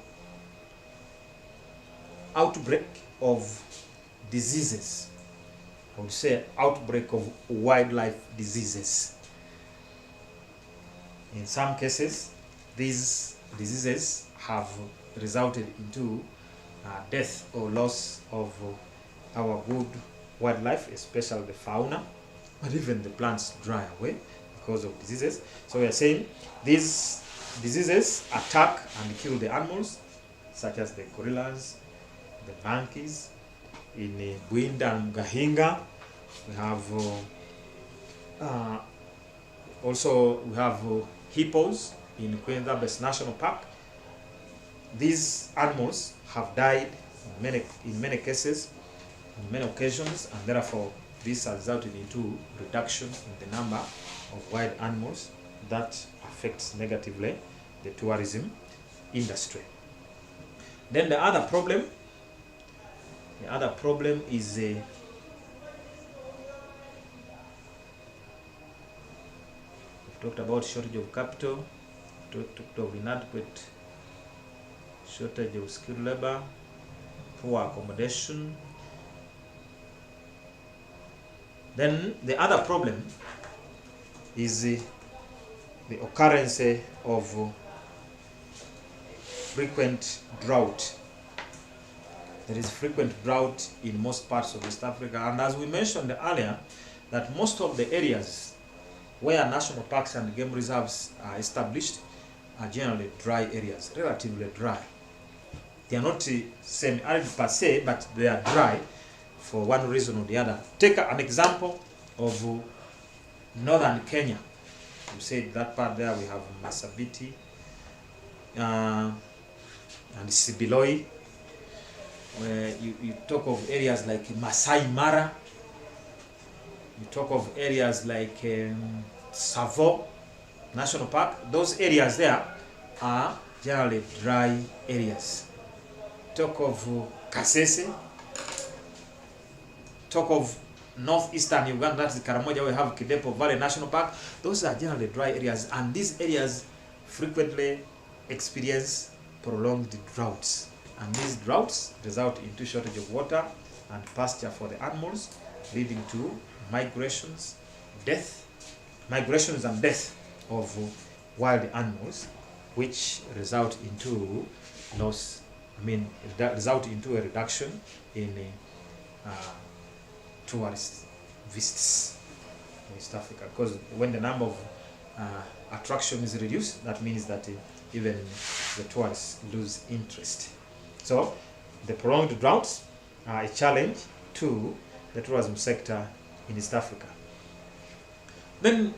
outbreak of diseases. I would say outbreak of wildlife diseases. In some cases, these diseases have resulted into death or loss of our good wildlife, especially the fauna, but even the plants dry away because of diseases. So we are saying these diseases attack and kill the animals, such as the gorillas, the monkeys. In Bwinda and Gahinga, we have also hippos in Queen Elizabeth National Park. These animals have died in many cases, on many occasions, and therefore this has resulted into reduction in the number of wild animals that affects negatively the tourism industry. Then the other problem is we've talked about shortage of capital, talked of inadequate shortage of skilled labor, poor accommodation. Then the other problem is the occurrence of frequent drought. There is frequent drought in most parts of East Africa, and as we mentioned earlier, that most of the areas where national parks and game reserves are established are generally dry areas, relatively dry. They are not semi-arid per se, but they are dry for one reason or the other. Take an example of northern Kenya. You said that part there we have Marsabit and Sibiloi. Where you talk of areas like Masai Mara, you talk of areas like Tsavo National Park. Those areas there are generally dry areas. Talk of Kasese, talk of northeastern Uganda, that's Karamoja, we have Kidepo Valley National Park. Those are generally dry areas, and these areas frequently experience prolonged droughts. And these droughts result into shortage of water and pasture for the animals, leading to migrations and death of wild animals, which result into result into a reduction in tourist visits in East Africa. Because when the number of attraction is reduced, that means that even the tourists lose interest. So the prolonged droughts are a challenge to the tourism sector in East Africa. Then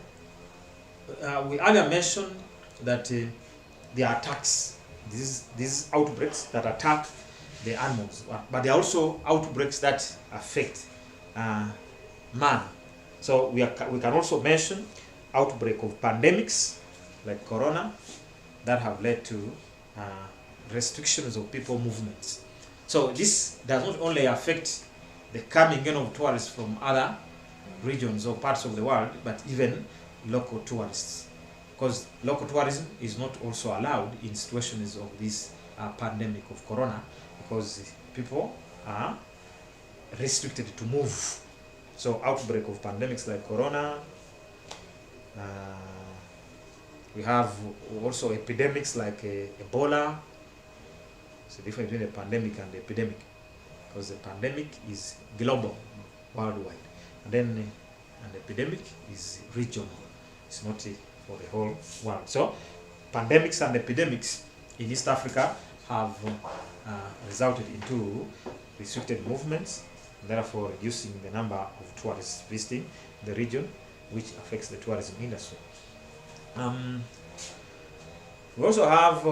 we earlier mentioned that there are attacks, these outbreaks that attack the animals, but there are also outbreaks that affect man. So we can also mention outbreak of pandemics like corona that have led to restrictions of people movements. So this does not only affect the coming in of tourists from other regions or parts of the world, but even local tourists, because local tourism is not also allowed in situations of this pandemic of corona, because people are restricted to move. So outbreak of pandemics like corona, we have also epidemics like Ebola. It's the difference between a pandemic and epidemic, because the pandemic is global, worldwide, and then an epidemic is regional. It's not for the whole world. So pandemics and epidemics in East Africa have resulted into restricted movements, therefore reducing the number of tourists visiting the region, which affects the tourism industry. We also have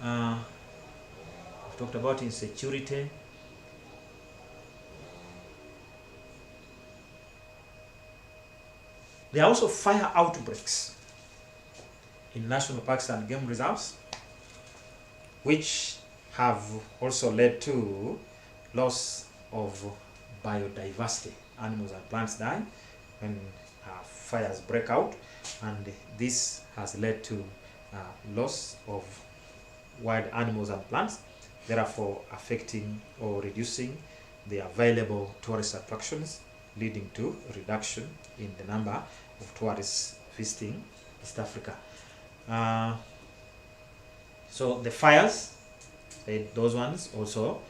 we've talked about insecurity. There are also fire outbreaks in national parks and game reserves, which have also led to loss of biodiversity. Animals and plants die when fires break out, and this has led to loss of wild animals and plants, therefore affecting or reducing the available tourist attractions, leading to a reduction in the number of tourists visiting East Africa. So the fires, those ones also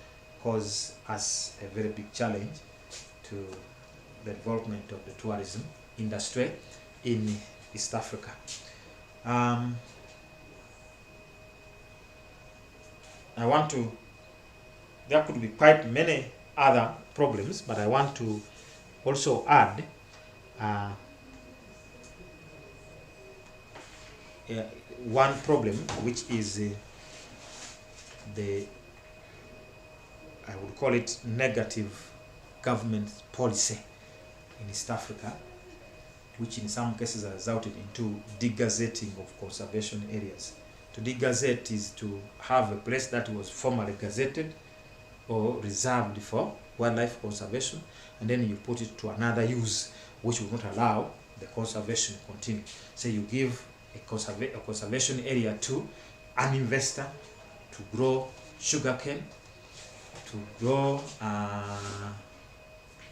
cause us a very big challenge to the development of the tourism industry in East Africa. There could be quite many other problems, but I want to also add one problem, which is I would call it negative government policy in East Africa, which in some cases has resulted into degazetting of conservation areas. To degazette is to have a place that was formerly gazetted or reserved for wildlife conservation, and then you put it to another use which will not allow the conservation to continue. So you give a conservation area to an investor to grow sugarcane, to grow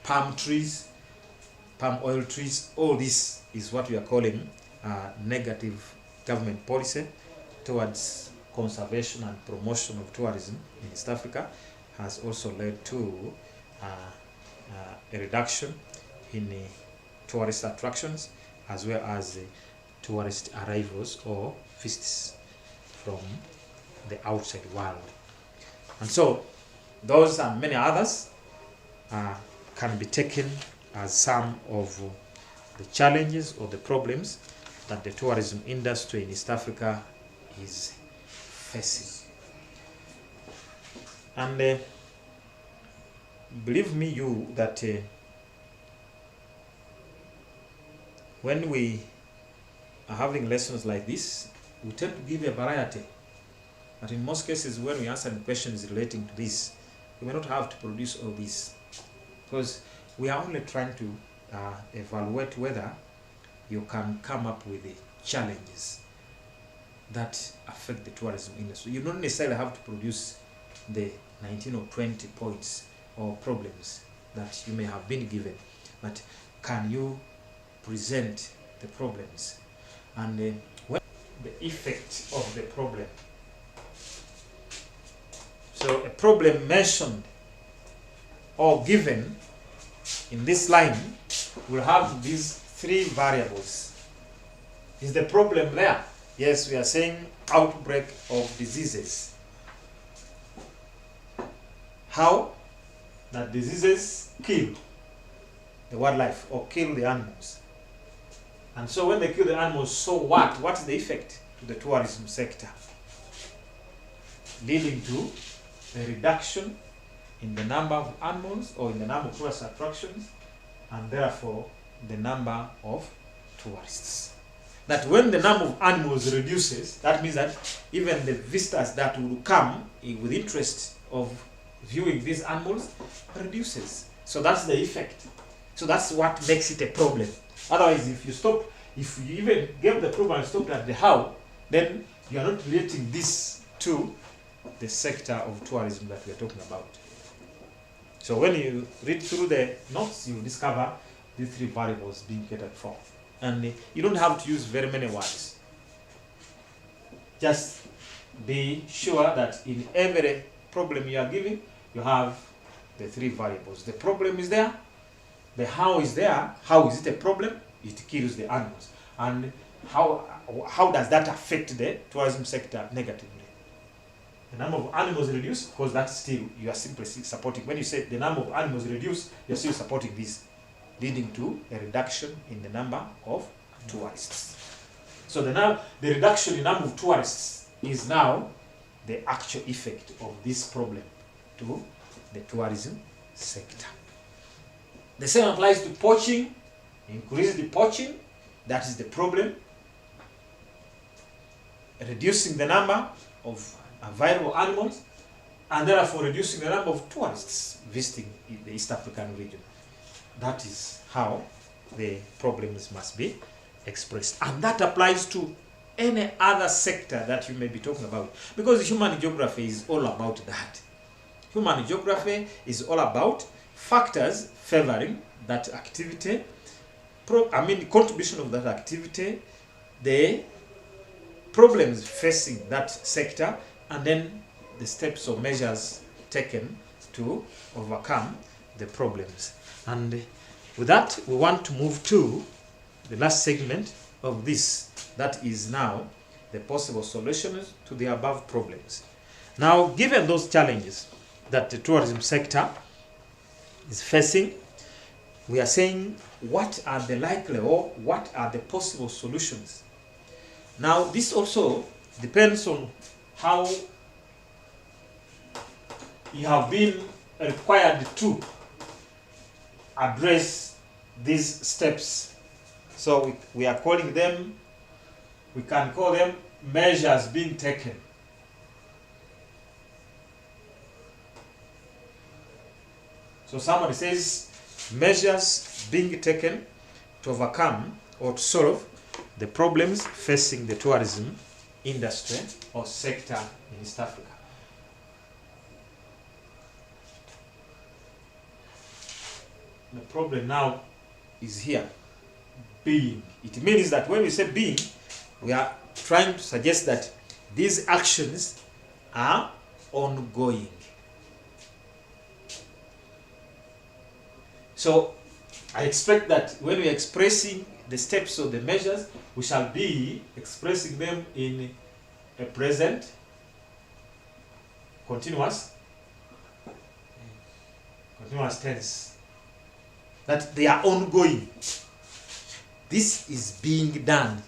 palm trees, palm oil trees. All this is what we are calling negative government policy towards conservation and promotion of tourism in East Africa, has also led to a reduction in tourist attractions as well as tourist arrivals or visits from the outside world. And so those and many others can be taken as some of the challenges or the problems that the tourism industry in East Africa is facing. And believe me you that when we are having lessons like this, we tend to give a variety. But in most cases, when we answer questions relating to this, we may not have to produce all this, because we are only trying to evaluate whether you can come up with the challenges that affect the tourism industry. You don't necessarily have to produce the 19 or 20 points or problems that you may have been given, but can you present the problems and what the effect of the problem. So a problem mentioned or given in this line will have these three variables. Is the problem there? Yes, we are saying outbreak of diseases. How? That diseases kill the wildlife or kill the animals. And so when they kill the animals, so what? What is the effect to the tourism sector? Leading to a reduction in the number of animals or in the number of tourist attractions, and therefore the number of tourists. That when the number of animals reduces, that means that even the visitors that will come with interest of viewing these animals reduces. So that's the effect. So that's what makes it a problem. Otherwise, if you even gave the problem and stopped at the how, then you are not relating this to the sector of tourism that we are talking about. So when you read through the notes, you discover these three variables being catered for. And you don't have to use very many words. Just be sure that in every problem you are giving, you have the three variables. The problem is there. The how is there. How is it a problem? It kills the animals. And how does that affect the tourism sector negatively? The number of animals reduced, because that's still, you are simply supporting. When you say the number of animals reduced, you're still supporting this, leading to a reduction in the number of tourists. So the reduction in number of tourists is now the actual effect of this problem to the tourism sector. The same applies to poaching. Increase the poaching, that is the problem. Reducing the number of viable animals, and therefore reducing the number of tourists visiting the East African region. That is how the problems must be expressed. And that applies to any other sector that you may be talking about, because human geography is all about that. Human geography is all about factors favoring that activity, the contribution of that activity, the problems facing that sector, and then the steps or measures taken to overcome the problems. And with that, we want to move to the last segment of this, that is now the possible solutions to the above problems. Now, given those challenges that the tourism sector is facing, we are saying what are the likely or what are the possible solutions. Now, this also depends on how you have been required to address these steps. So we are calling them, we can call them measures being taken. So somebody says measures being taken to overcome or to solve the problems facing the tourism industry or sector in East Africa. The problem now is here, being. It means that when we say being, we are trying to suggest that these actions are ongoing. So I expect that when we are expressing the steps or the measures, we shall be expressing them in a present continuous tense. That they are ongoing. This is being done.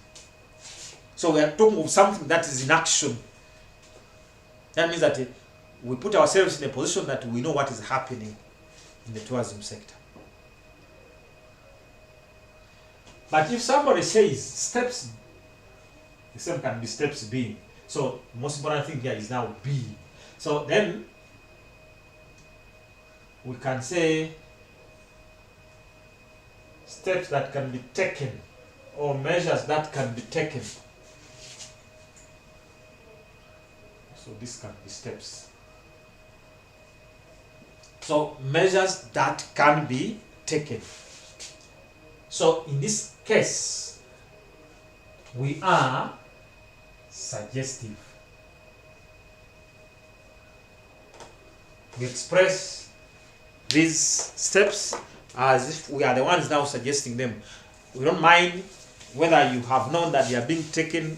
So we are talking of something that is in action. That means that we put ourselves in a position that we know what is happening in the tourism sector. But if somebody says steps, the same can be steps being. So the most important thing here is now be. So then we can say steps that can be taken or measures that can be taken. So this can be steps. So measures that can be taken. So in this case, we are suggestive. We express these steps as if we are the ones now suggesting them. We don't mind whether you have known that they are being taken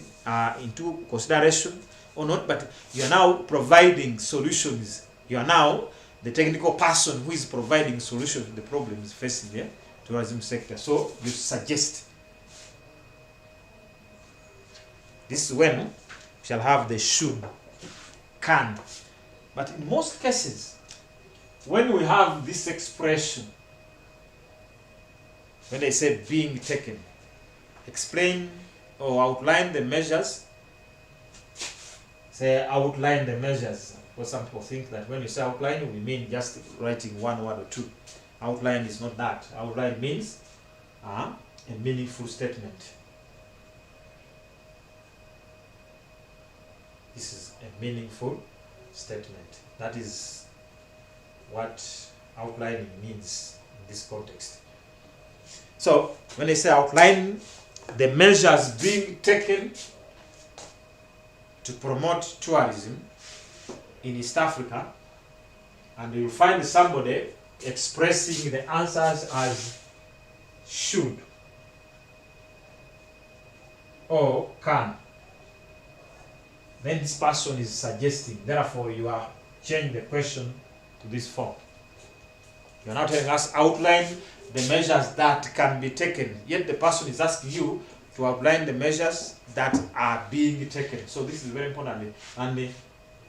into consideration or not, but you are now providing solutions. You are now the technical person who is providing solutions to the problems facing the tourism sector. So you suggest. This is when we shall have the should, can. But in most cases, when we have this expression, when they say being taken, explain or outline the measures. Say outline the measures. Because some people think that when you say outline, we mean just writing one word or two. Outline is not that. Outline means a meaningful statement. This is a meaningful statement. That is what outlining means in this context. So when they say outline the measures being taken to promote tourism in East Africa, and you'll find somebody expressing the answers as should or can, then this person is suggesting. Therefore, you are changing the question to this form. You are now telling us outline the measures that can be taken, yet the person is asking you to outline the measures that are being taken. So this is very important. And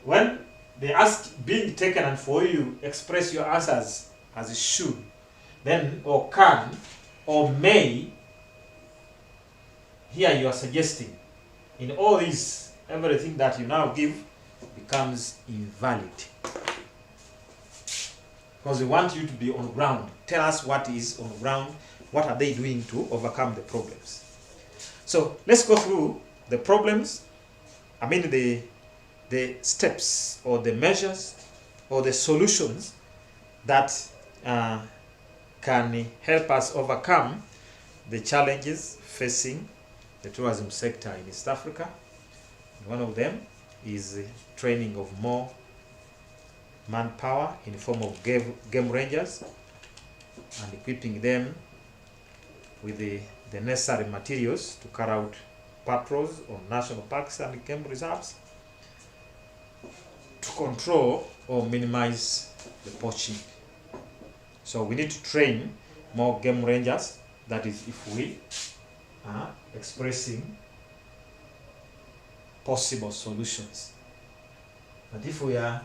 when they ask being taken and for you express your answers as it should, then or can or may, here you are suggesting. In all these, everything that you now give becomes invalid. Because we want you to be on ground. Tell us what is on ground. What are they doing to overcome the problems? So let's go through the problems. I mean the steps or the measures or the solutions that can help us overcome the challenges facing the tourism sector in East Africa. One of them is training of more manpower in the form of game rangers and equipping them with the necessary materials to carry out patrols on national parks and game reserves to control or minimize the poaching. So we need to train more game rangers. That is, if we are expressing possible solutions. But if we are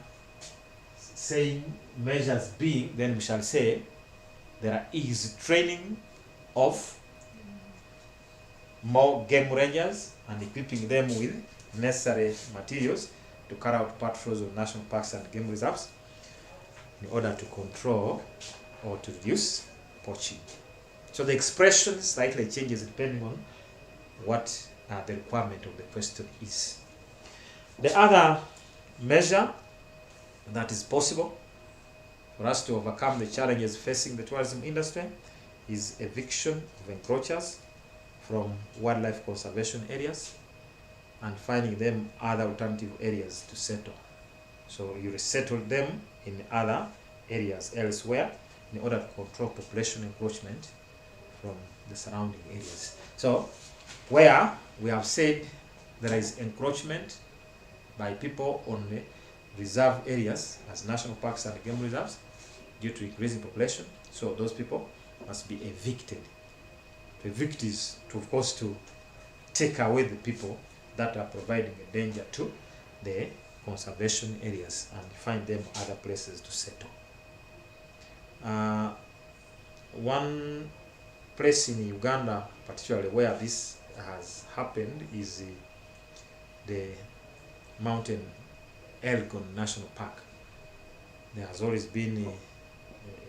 saying measures being, then we shall say there is training of more game rangers and equipping them with necessary materials to carry out patrols of national parks and game reserves in order to control or to reduce poaching. So the expression slightly changes depending on what the requirement of the question is. The other measure that is possible for us to overcome the challenges facing the tourism industry is eviction of encroachers from wildlife conservation areas and finding them other alternative areas to settle. So you resettle them in other areas elsewhere in order to control population encroachment from the surrounding areas. So where we have said there is encroachment by people on the reserve areas as national parks and game reserves due to increasing population, so those people must be evicted. To evict is, to, of course, to take away the people that are providing a danger to the conservation areas and find them other places to settle. One place in Uganda, particularly where this has happened, is the Mountain Elgon National Park. There has always been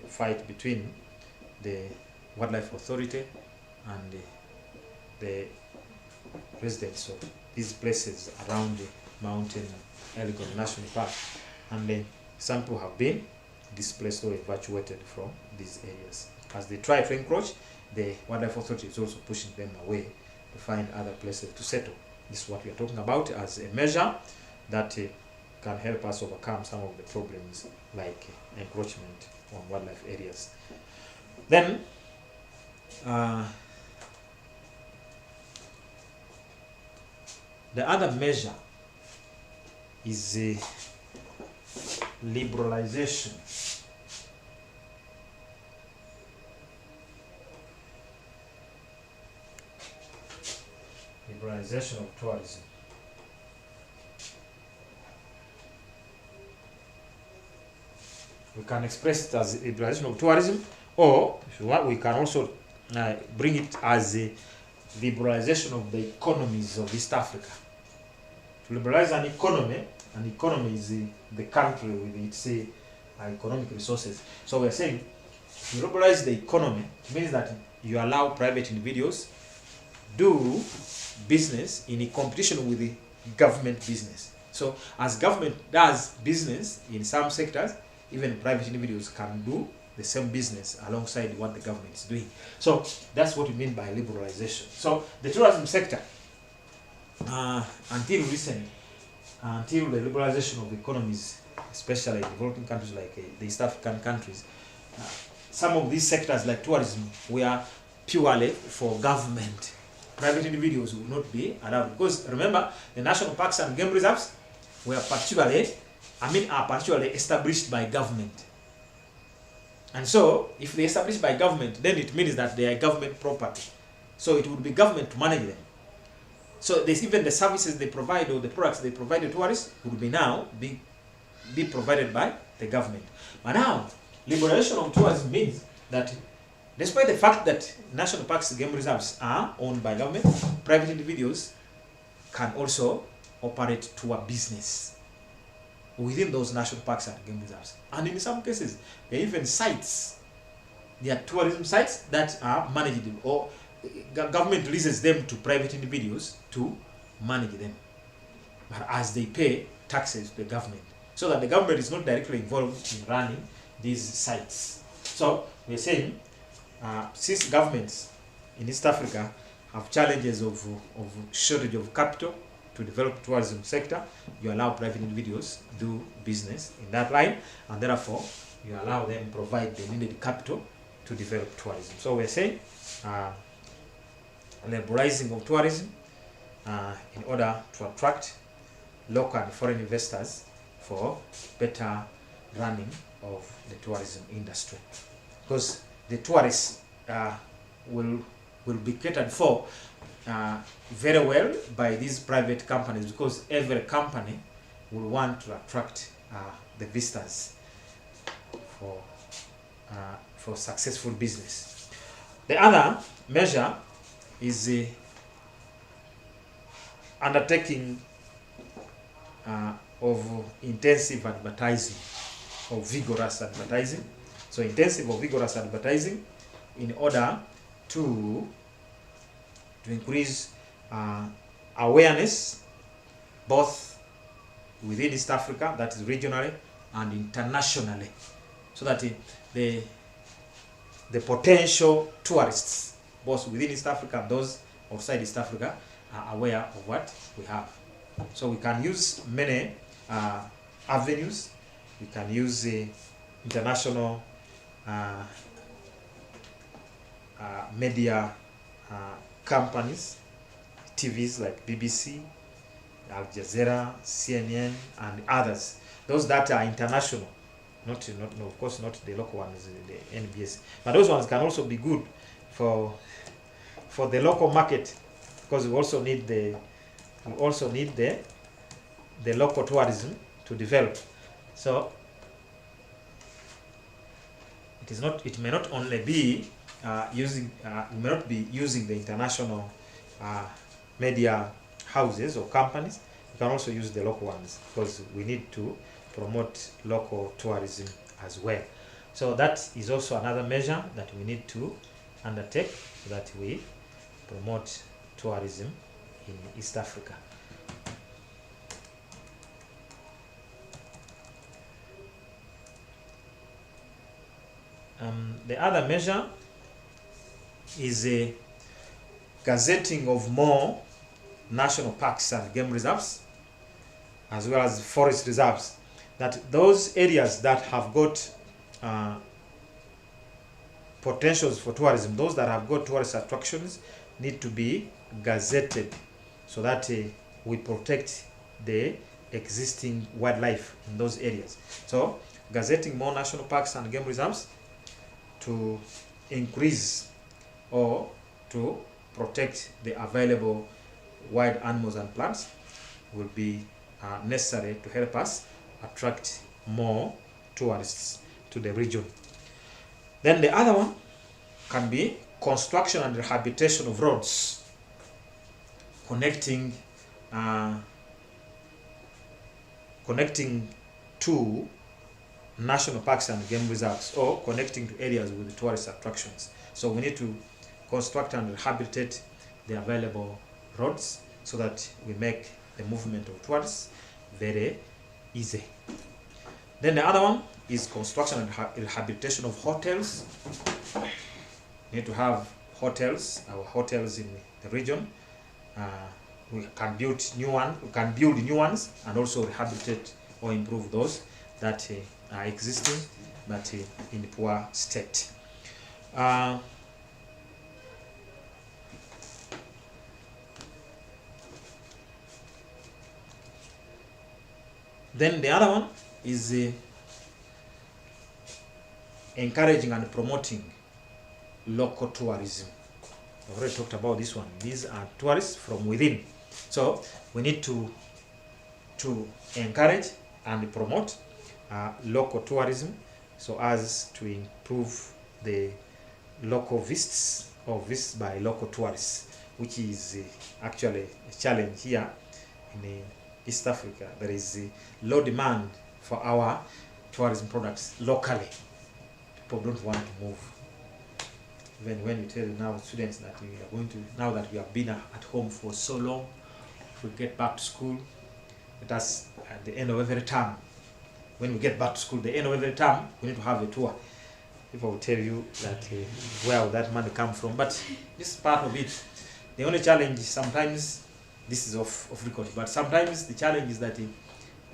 a fight between the Wildlife Authority and the residents of these places around the Mountain Elgon National Park, and some people have been displaced or evacuated from these areas. As they try to encroach, the Wildlife Authority is also pushing them away to find other places to settle. This is what we are talking about as a measure that can help us overcome some of the problems like encroachment on wildlife areas. Then the other measure is liberalization. Liberalization of tourism. We can express it as liberalization of tourism, or if you want, we can also bring it as a liberalization of the economies of East Africa. To liberalize an economy is the country with its economic resources. So we are saying, to liberalize the economy means that you allow private individuals do business in a competition with the government business. So as government does business in some sectors, even private individuals can do the same business alongside what the government is doing. So that's what we mean by liberalization. So the tourism sector, until recently, until the liberalization of economies, especially in developing countries like the East African countries, some of these sectors like tourism were purely for government. Private individuals will not be allowed, because remember, the national parks and game reserves were are particularly established by government. And so, if they are established by government, then it means that they are government property. So it would be government to manage them. So there's even the services they provide or the products they provide to tourists would be now be provided by the government. But now, liberalization of tourism means that despite the fact that national parks and game reserves are owned by government, private individuals can also operate to a business within those national parks and game reserves. And in some cases, there are even sites, there are tourism sites that are managed, or government leases them to private individuals to manage them, but as they pay taxes to the government, so that the government is not directly involved in running these sites. So we're saying, since governments in East Africa have challenges of shortage of capital to develop tourism sector, you allow private individuals do business in that line, and therefore you allow them provide the needed capital to develop tourism. So we're saying liberalizing of tourism in order to attract local and foreign investors for better running of the tourism industry, because the tourists will be catered for very well by these private companies, because every company will want to attract the visitors for successful business. The other measure is the undertaking of intensive advertising, or vigorous advertising. So intensive or vigorous advertising in order to increase awareness both within East Africa, that is regionally, and internationally, so that the potential tourists, both within East Africa and those outside East Africa, are aware of what we have. So we can use many avenues. We can use international media companies, TVs like BBC, Al Jazeera, CNN, and others. Those that are international, not no, of course not the local ones, the NBS, but those ones can also be good for the local market, because we also need the local tourism to develop. So it may not only be we may not be using the international media houses or companies. We can also use the local ones, because we need to promote local tourism as well. So that is also another measure that we need to undertake, so that we promote tourism in East Africa. The other measure is a gazetting of more national parks and game reserves, as well as forest reserves. That those areas that have got potentials for tourism, those that have got tourist attractions, need to be gazetted, so that we protect the existing wildlife in those areas. So gazetting more national parks and game reserves to increase or to protect the available wild animals and plants will be necessary to help us attract more tourists to the region. Then the other one can be construction and rehabilitation of roads connecting to national parks and game reserves, or connecting to areas with tourist attractions. So we need to construct and rehabilitate the available roads, so that we make the movement of tourists very easy. Then the other one is construction and rehabilitation of hotels. We need to have our hotels in the region. We can build new ones, and also rehabilitate or improve those that are existing but in poor state. Then the other one is encouraging and promoting local tourism. I've already talked about this one. These are tourists from within. So we need to encourage and promote local tourism, so as to improve the local visits, or visits by local tourists, which is actually a challenge here in East Africa. There is low demand for our tourism products locally. People don't want to move. Even when you tell now students that we are going to, now that we have been at home for so long, if we get back to school, that's at the end of every term. When we get back to school, the end of every term, we need to have a tour. People will tell you that where will that money come from, but this is part of it. The only challenge sometimes, this is off record, but sometimes the challenge is that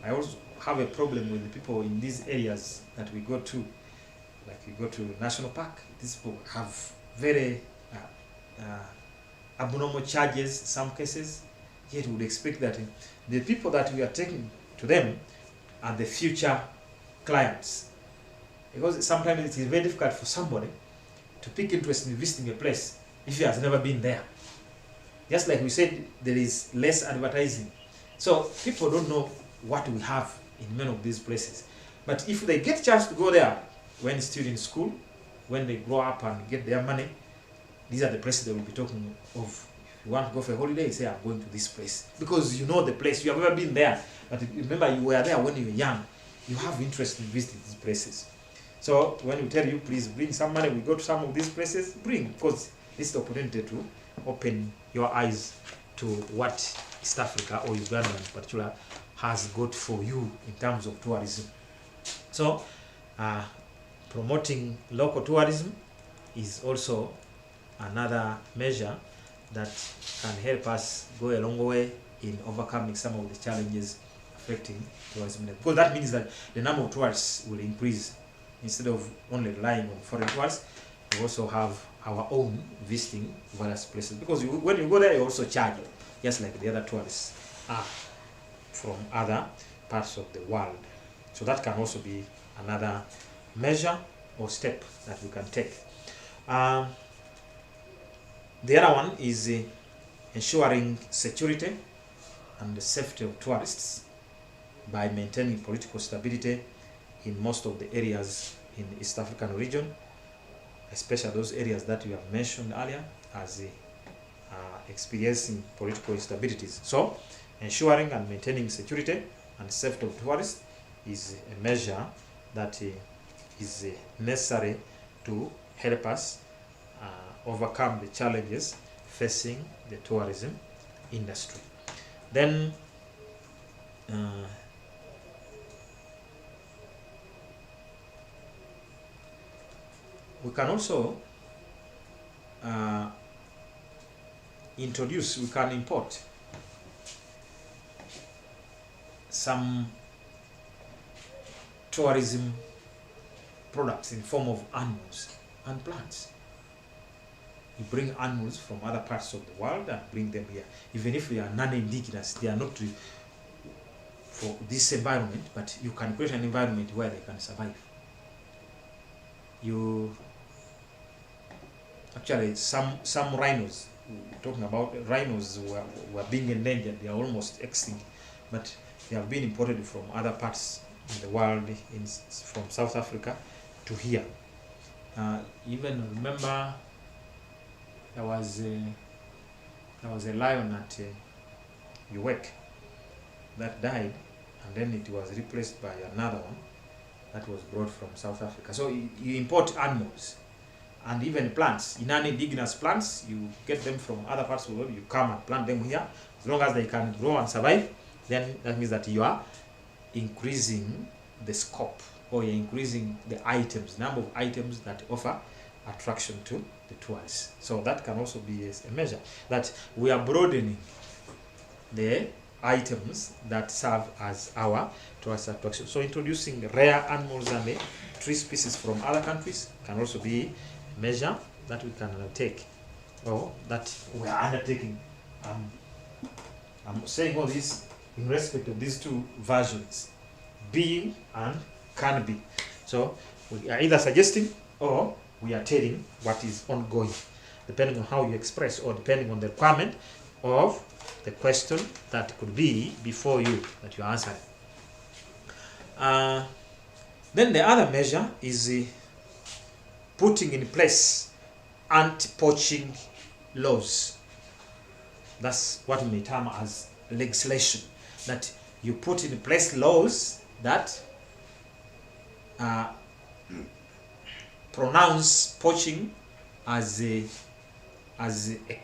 I also have a problem with the people in these areas that we go to. Like you go to National Park, these people have very abnormal charges in some cases. Yet we would expect that the people that we are taking to them are the future clients. Because sometimes it is very difficult for somebody to pick interest in visiting a place if he has never been there. Just like we said, there is less advertising. So people don't know what we have in many of these places. But if they get a chance to go there when still in school, when they grow up and get their money, these are the places they will be talking of. If you want to go for a holiday, say, I'm going to this place. Because you know the place, you have never been there. But remember, you were there when you were young. You have interest in visiting these places. So when we tell you, please bring some money, we go to some of these places, bring. Because this is the opportunity to open your eyes to what East Africa, or Uganda in particular, has got for you in terms of tourism. So promoting local tourism is also another measure that can help us go a long way in overcoming some of the challenges affecting tourism. Because that means that the number of tourists will increase. Instead of only relying on foreign tourists, we also have our own visiting various places, because when you go there, you also charge, just like the other tourists are from other parts of the world. So that can also be another measure or step that we can take. The other one is ensuring security and the safety of tourists by maintaining political stability in most of the areas in the East African region, especially those areas that we have mentioned earlier as experiencing political instabilities. So ensuring and maintaining security and safety of tourists is a measure that is necessary to help us overcome the challenges facing the tourism industry. Then we can also we can import some tourism products in form of animals and plants. You bring animals from other parts of the world and bring them here. Even if they are non-indigenous, they are not for this environment, but you can create an environment where they can survive. Actually, some rhinos, talking about rhinos were being endangered, they are almost extinct, but they have been imported from other parts in the world, from South Africa to here. Even remember, there was a lion at Uwek that died, and then it was replaced by another one that was brought from South Africa. So you import animals and even plants, non-indigenous plants. You get them from other parts of the world, you come and plant them here. As long as they can grow and survive, then that means that you are increasing the scope, or you're increasing the number of items that offer attraction to the tourists. So that can also be a measure that we are broadening the items that serve as our tourist attraction. So introducing rare animals and tree species from other countries can also be a measure that we can take, or that we are undertaking. I'm saying all this in respect of these two versions, being and can be. So we are either suggesting or we are telling what is ongoing, depending on how you express, or depending on the requirement of the question that could be before you that you answer. Then the other measure is putting in place anti-poaching laws. That's what we may term as legislation, that you put in place laws that pronounce poaching as a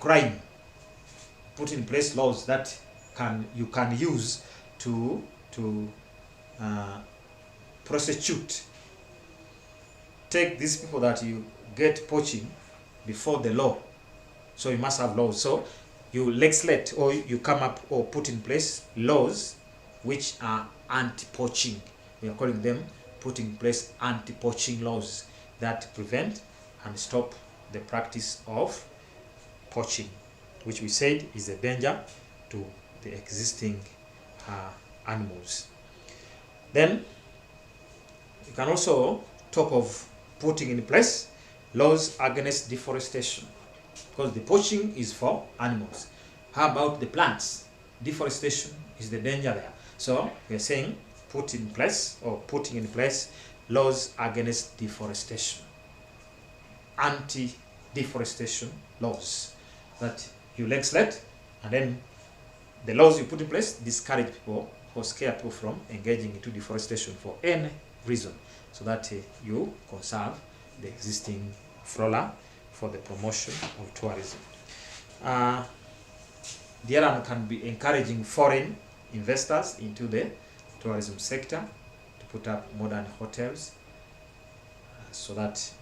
crime. Put in place laws that you can use to prosecute. Take these people that you get poaching before the law. So you must have laws. So you legislate, or you come up or put in place laws which are anti-poaching. We are calling them putting in place anti-poaching laws that prevent and stop the practice of poaching, which we said is a danger to the existing animals. Then you can also talk of putting in place laws against deforestation, because the poaching is for animals. How about the plants? Deforestation is the danger there. So we are saying putting in place laws against deforestation, anti-deforestation laws that you legislate, and then the laws you put in place discourage people or scare people from engaging into deforestation for any reason, so that you conserve the existing flora for the promotion of tourism. The other one can be encouraging foreign investors into the tourism sector to put up modern hotels, so that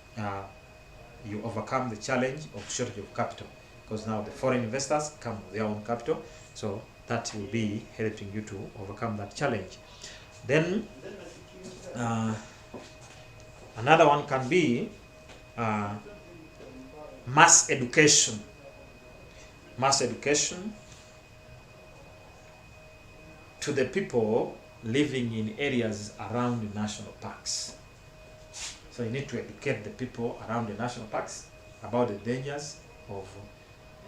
you overcome the challenge of shortage of capital, because now the foreign investors come with their own capital, so that will be helping you to overcome that challenge. Then another one can be mass education to the people living in areas around the national parks. So you need to educate the people around the national parks about the dangers of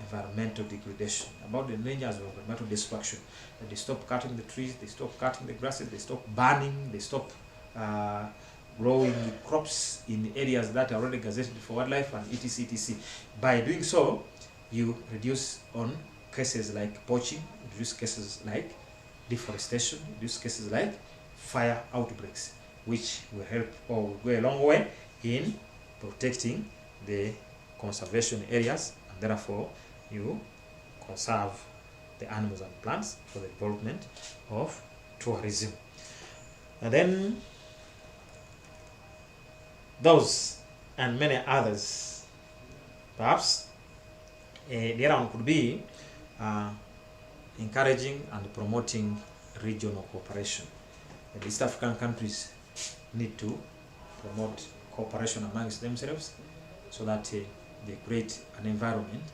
environmental degradation, about the dangers of environmental destruction. That they stop cutting the trees, they stop cutting the grasses, they stop burning, they stop growing crops in areas that are already gazetted for wildlife and etc. By doing so, you reduce on cases like poaching, reduce cases like deforestation, reduce cases like fire outbreaks, which will help or will go a long way in protecting the conservation areas, and therefore you conserve the animals and plants for the development of tourism. And then those and many others, perhaps the other one could be encouraging and promoting regional cooperation. The East African countries need to promote cooperation amongst themselves so that they create an environment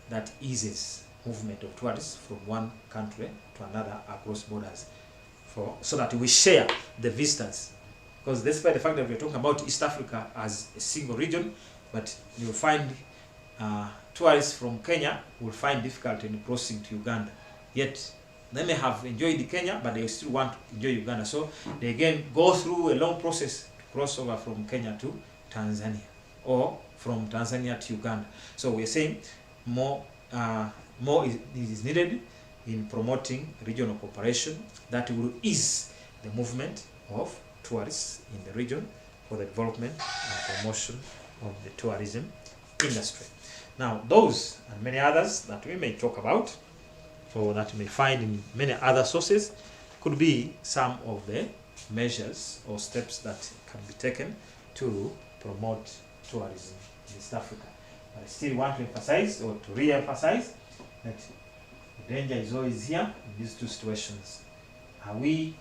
that eases movement of tourists from one country to another across borders, so that we share the visitors. Because despite the fact that we're talking about East Africa as a single region, but you'll find tourists from Kenya will find difficulty in crossing to Uganda. Yet they may have enjoyed Kenya, but they still want to enjoy Uganda. So they again go through a long process to cross over from Kenya to Tanzania, or from Tanzania to Uganda. So we're saying more is needed in promoting regional cooperation that will ease the movement of tourists in the region for the development and promotion of the tourism industry. Now, those and many others that we may talk about, or that you may find in many other sources, could be some of the measures or steps that can be taken to promote tourism in East Africa. But I still want to emphasize, or to re-emphasize, that the danger is always here in these two situations. Are we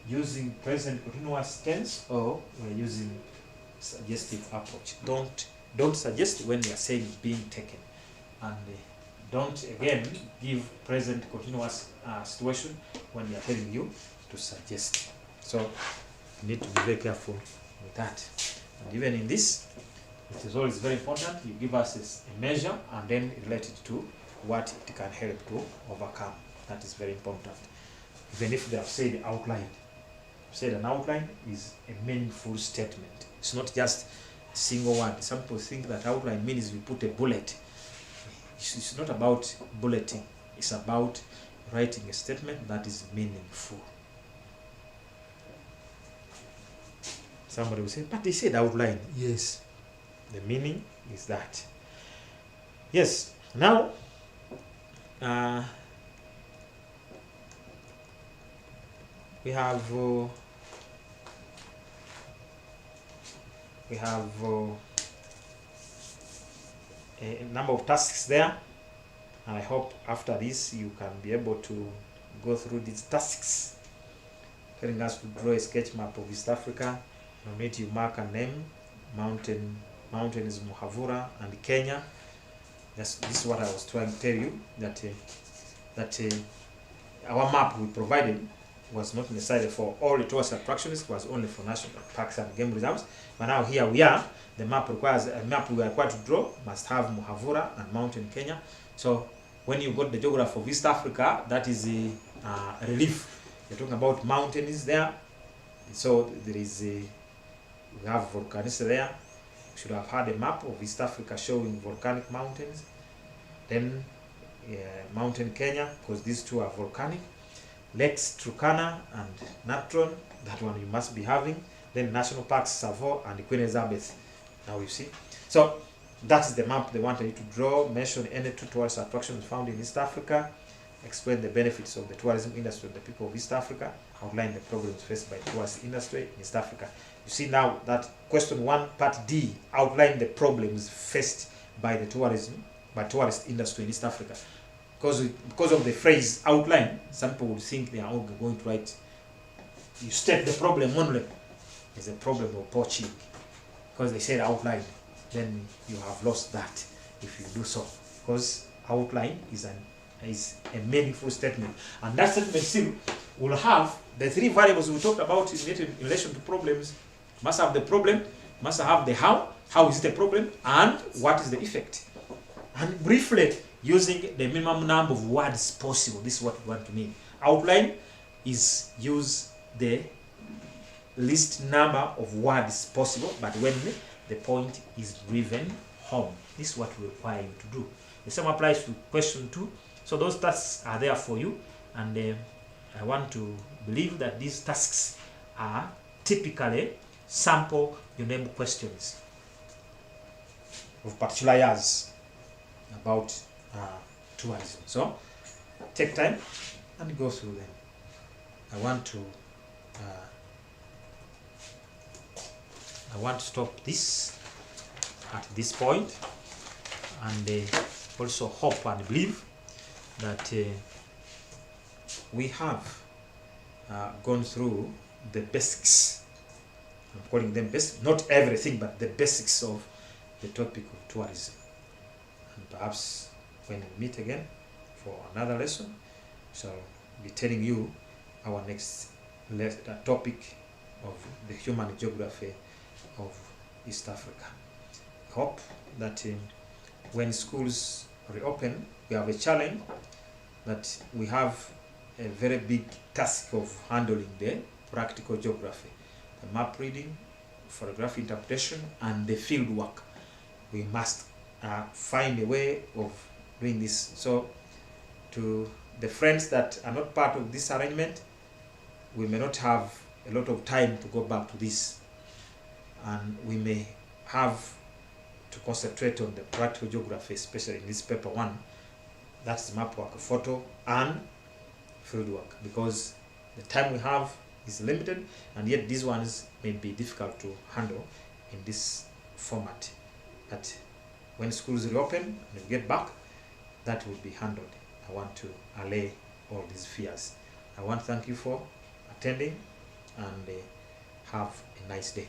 using present continuous tense, or we're using suggestive approach? Don't suggest when you are saying being taken, and don't again give present continuous situation when they are telling you to suggest. So you need to be very careful with that. And even in this, it is always very important you give us a measure and then relate it to what it can help to overcome. That is very important. Even if they have said outline, said an outline is a meaningful statement. It's not just a single word. Some people think that outline means we put a bullet. It's not about bulleting. It's about writing a statement that is meaningful. Somebody will say, but they said outline. Yes. The meaning is that. Yes. Now, we have a number of tasks there, and I hope after this you can be able to go through these tasks, telling us to draw a sketch map of East Africa. No need you mark a name. Mountain is Muhavura and Kenya. This is what I was trying to tell you, that our map we provided was not necessarily for all the tourist attractions. It was only for national parks and game reserves. But now here we are. The map requires a map we are required to draw must have Muhavura and Mountain Kenya. So when you got the geography of East Africa, that is a relief. You're talking about mountains there. So there is we have volcanoes there. We should have had a map of East Africa showing volcanic mountains. Then Mountain Kenya, because these two are volcanic. Lakes Turkana and Natron, that one you must be having. Then National Parks Savo and Queen Elizabeth. Now you see. So that's the map they wanted you to draw. Mention any two tourist attractions found in East Africa. Explain the benefits of the tourism industry and the people of East Africa. Outline the problems faced by the tourist industry in East Africa. You see now that question 1, part D, outline the problems faced by the tourist industry in East Africa. Because of the phrase outline, some people would think they are all going to write, you state the problem only. There's a problem of poaching, because they said outline. then you have lost that if you do so, because outline is a meaningful statement, and that statement still will have the three variables we talked about in relation to problems. Must have the problem, must have the how is it a problem, and what is the effect. And briefly, using the minimum number of words possible, this is what we want to mean. Outline is use the least number of words possible, but when the point is driven home. This is what we require you to do. The same applies to question 2. So those tasks are there for you, and I want to believe that these tasks are typically sample your name questions of particular years about tourism. So take time and go through them. I want to stop this at this point, and also hope and believe that we have gone through the basics. I'm calling them basics, not everything, but the basics of the topic of tourism. And perhaps when we meet again for another lesson, shall be telling you our next topic of the human geography of East Africa. I hope that when schools reopen, we have a challenge that we have a very big task of handling the practical geography, the map reading, photography interpretation, and the field work. We must find a way of doing this. So to the friends that are not part of this arrangement, we may not have a lot of time to go back to this, and we may have to concentrate on the practical geography, especially in this paper 1, that's map work, photo and field work, because the time we have is limited, and yet these ones may be difficult to handle in this format. But when schools reopen and we get back, that will be handled. I want to allay all these fears. I want to thank you for attending, and have a nice day.